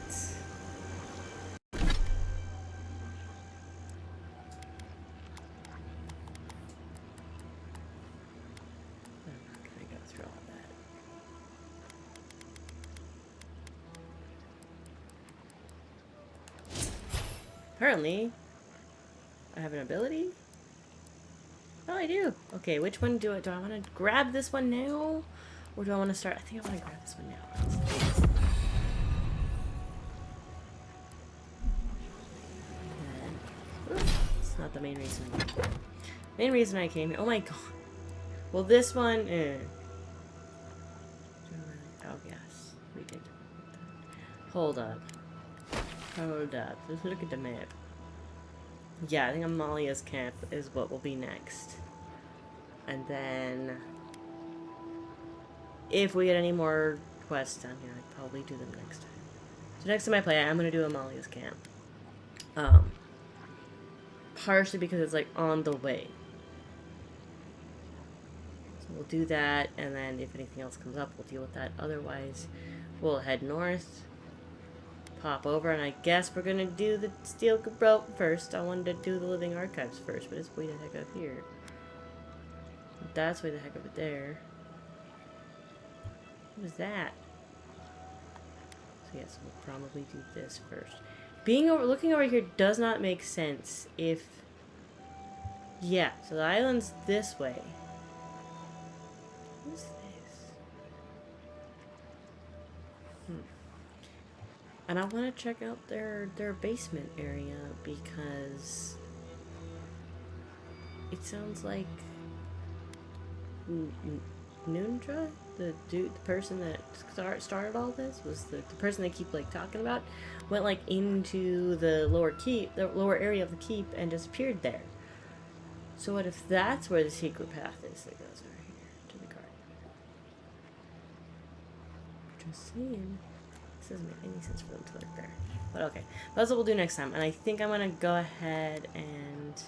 S1: Apparently, I have an ability. Oh, I do. Okay, which one do I want to grab this one now? Or do I want to start? I think I want to grab this one now. It's not the main reason. Main reason I came here. Oh my god. Well, this one. Oh, yes. We did. Hold up. Hold up. Let's look at the map. Yeah, I think Amalia's camp is what will be next. And then if we get any more quests down here, I'd probably do them next time. So next time I play, I'm gonna do Amalia's camp. Partially because it's like on the way. So we'll do that, and then if anything else comes up, we'll deal with that. Otherwise, we'll head north. Pop over, and I guess we're gonna do the steel rope first. I wanted to do the living archives first, but it's way the heck up here. That's way the heck up there. What was that? So yes, we'll probably do this first. Looking over here does not make sense if... Yeah, so the island's this way. What is this? And I want to check out their basement area because it sounds like Nundra, the person that started all this, was the person they keep like talking about, went like into the lower area of the keep and disappeared there. So what if that's where the secret path is that goes over here to the garden? Just saying. Doesn't make any sense for them to look there. But okay. That's what we'll do next time. And I think I'm gonna go ahead and...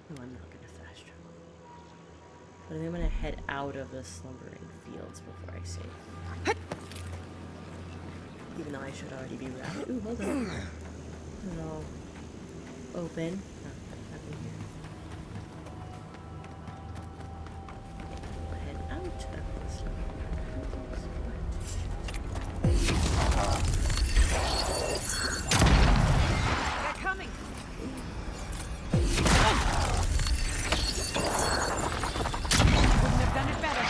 S1: No, I'm not gonna fast travel. But I'm gonna head out of the slumbering fields before I save. Even though I should already be routed. Ooh, hold on. It's all open. Oh, nothing here. We'll head out of the slumbering.
S20: They're coming! Couldn't have done it better.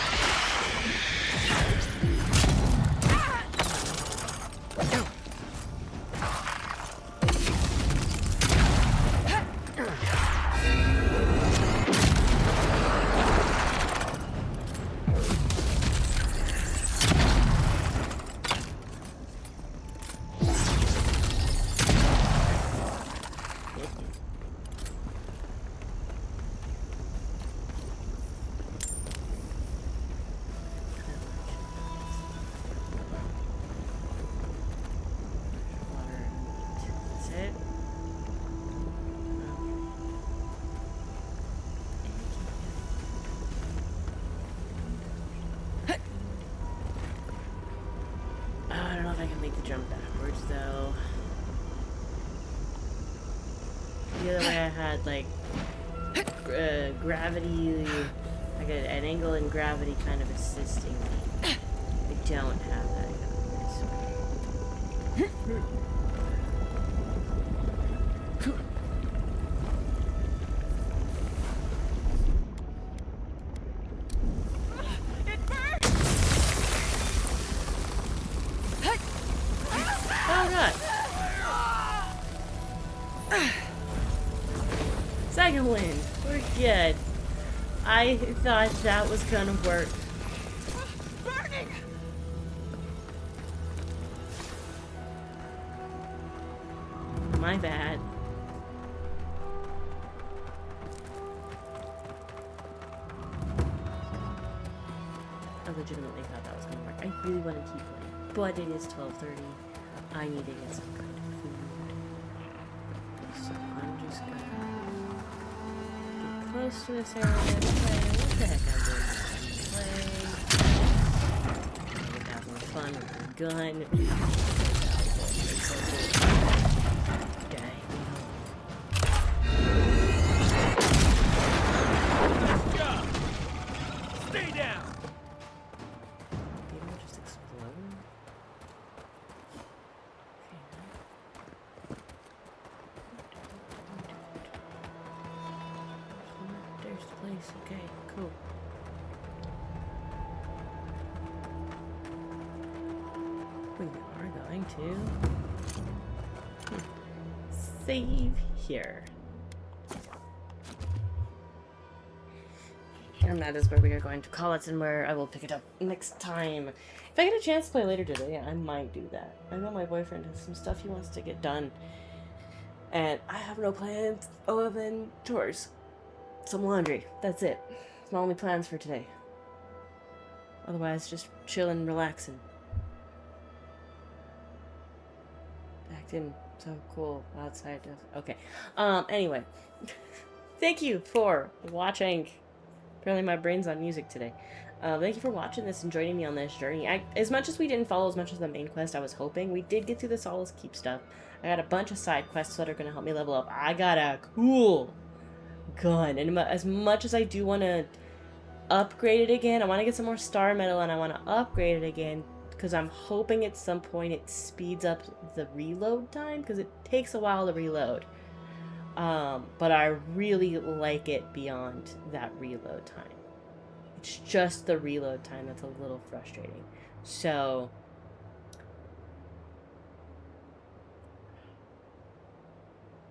S1: Jump backwards though. The other way I had like gravity, like an angle in gravity kind of assisting me. I don't have that this way. shit. I thought that was gonna work.
S11: Burning!
S1: My bad. I legitimately thought that was gonna work. I really want to keep playing, but it is 12:30. I need to get some kind of food. So I'm just gonna get close to this area and play. What the heck I'm doing? Play. Have more fun with my gun. Okay.
S11: Stay down!
S1: Maybe I'll just explode. There's the place. Okay, cool. We are going to save here. And that is where we are going to call it and where I will pick it up next time. If I get a chance to play later today, I might do that. I know my boyfriend has some stuff he wants to get done. And I have no plans other than chores. Some laundry. That's it. It's my only plans for today. Otherwise, just chilling, relaxing. Acting so cool outside of... Okay. Anyway. Thank you for watching. Apparently my brain's on music today. Thank you for watching this and joining me on this journey. As much as we didn't follow as much as the main quest I was hoping, we did get through the Solace Keep stuff. I got a bunch of side quests that are going to help me level up. I got a cool gun. And as much as I do want to upgrade it again, I want to get some more star metal and I want to upgrade it again because I'm hoping at some point it speeds up the reload time because it takes a while to reload. But I really like it beyond that reload time. It's just the reload time that's a little frustrating. So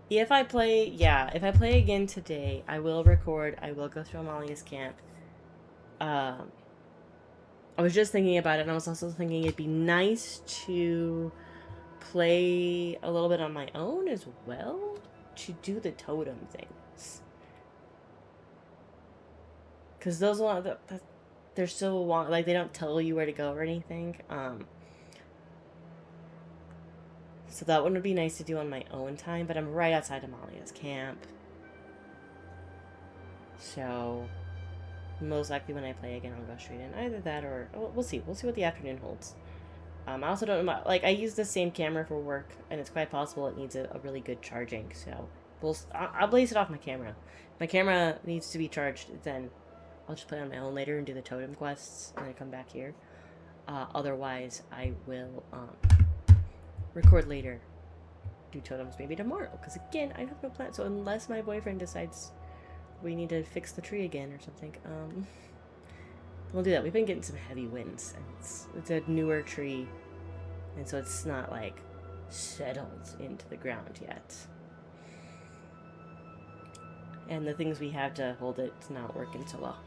S1: if I play again today, I will record, I will go through Amalia's camp. I was just thinking about it and I was also thinking it'd be nice to play a little bit on my own as well. To do the totem things, because those ones they're so long, like they don't tell you where to go or anything. So that one would be nice to do on my own time, but I'm right outside Amalia's camp, so most likely when I play again I'll go straight in. Either that or we'll see what the afternoon holds. I also don't know, like I use the same camera for work and it's quite possible it needs a really good charging, so I'll blaze it off my camera. If my camera needs to be charged, then I'll just play on my own later and do the totem quests and then come back here. Otherwise, I will record later, do totems maybe tomorrow. Because again, I have no plan. So unless my boyfriend decides we need to fix the tree again or something, we'll do that. We've been getting some heavy winds, and it's a newer tree, and so it's not like settled into the ground yet. And the things we have to hold it's not working so well.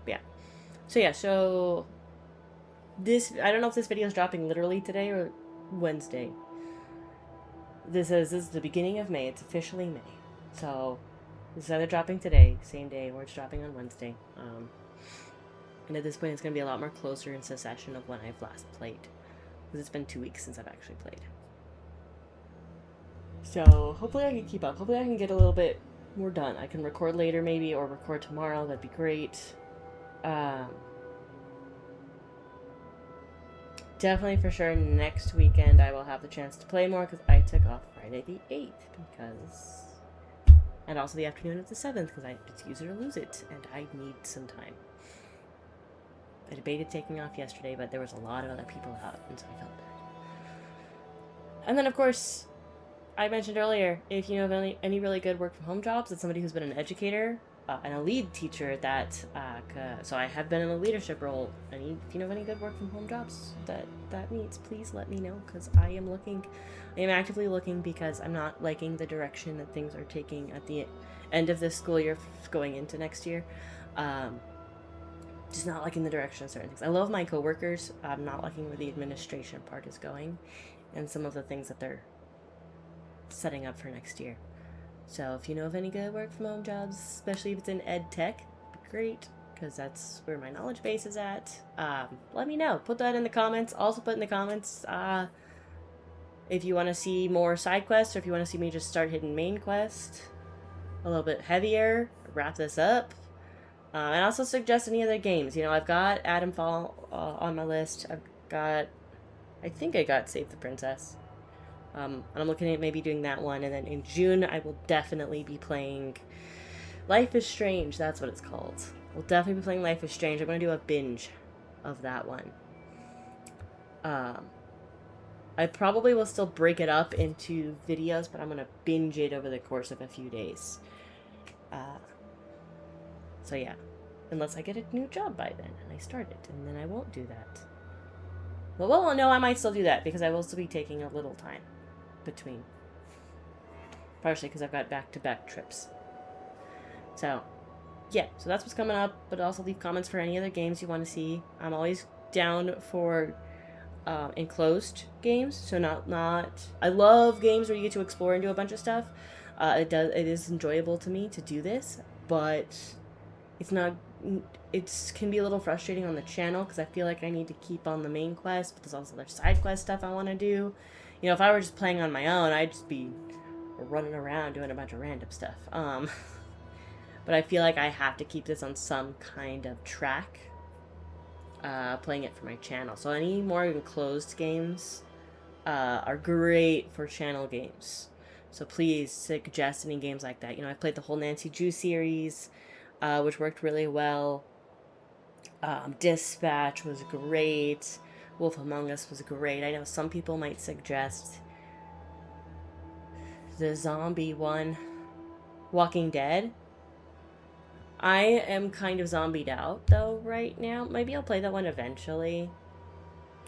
S1: Yeah. So this, I don't know if this video is dropping literally today or Wednesday. This is the beginning of May. It's officially May. So this is either dropping today, same day, or it's dropping on Wednesday. And at this point, it's going to be a lot more closer in succession of when I've last played. Because it's been 2 weeks since I've actually played. So hopefully I can keep up. Hopefully I can get a little bit more done. I can record later maybe, or record tomorrow. That'd be great. Definitely for sure next weekend I will have the chance to play more because I took off Friday the 8th because... And also the afternoon of the 7th because it's use it or lose it and I need some time. I debated taking off yesterday, but there was a lot of other people out, and so I felt bad. And then, of course, I mentioned earlier, if you know of any really good work-from-home jobs, that's somebody who's been an educator and a lead teacher that, so I have been in a leadership role. If you know of any good work from home jobs that meets, please let me know, because I am actively looking, because I'm not liking the direction that things are taking at the end of this school year going into next year. Just not liking the direction of certain things. I love my coworkers. I'm not liking where the administration part is going and some of the things that they're setting up for next year. So if you know of any good work from home jobs, especially if it's in ed tech, it'd be great, because that's where my knowledge base is at. Let me know. Put that in the comments. Also put in the comments if you want to see more side quests, or if you want to see me just start hitting main quest a little bit heavier, wrap this up. And also suggest any other games. You know, I've got Adamfall on my list. I think I got Save the Princess. And I'm looking at maybe doing that one. And then in June, I will definitely be playing Life is Strange. That's what it's called. We'll definitely be playing Life is Strange. I'm going to do a binge of that one. I probably will still break it up into videos, but I'm going to binge it over the course of a few days. So yeah, unless I get a new job by then and I start it, and then I won't do that. Well, no, I might still do that, because I will still be taking a little time between. Partially because I've got back-to-back trips. So, yeah, so that's what's coming up, but also leave comments for any other games you want to see. I'm always down for enclosed games, so not I love games where you get to explore and do a bunch of stuff. It is enjoyable to me to do this, but it can be a little frustrating on the channel, because I feel like I need to keep on the main quest, but there's also other side quest stuff I want to do. You know, if I were just playing on my own, I'd just be running around doing a bunch of random stuff. But I feel like I have to keep this on some kind of track, playing it for my channel. So any more enclosed games are great for channel games. So please suggest any games like that. You know, I played the whole Nancy Drew series, which worked really well. Dispatch was great. Wolf Among Us was great. I know some people might suggest the zombie one, Walking Dead. I am kind of zombied out, though, right now. Maybe I'll play that one eventually.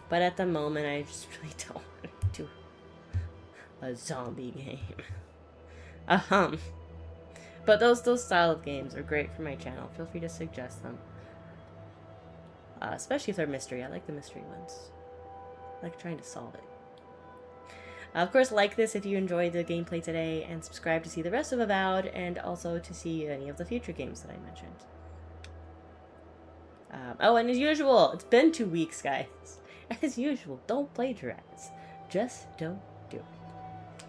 S1: But at the moment, I just really don't want to do a zombie game. But those style of games are great for my channel. Feel free to suggest them. Especially if they're mystery. I like the mystery ones. I like trying to solve it. Of course, like this if you enjoyed the gameplay today, and subscribe to see the rest of Avowed, and also to see any of the future games that I mentioned. Oh, and as usual, it's been 2 weeks, guys. As usual, don't plagiarize. Just don't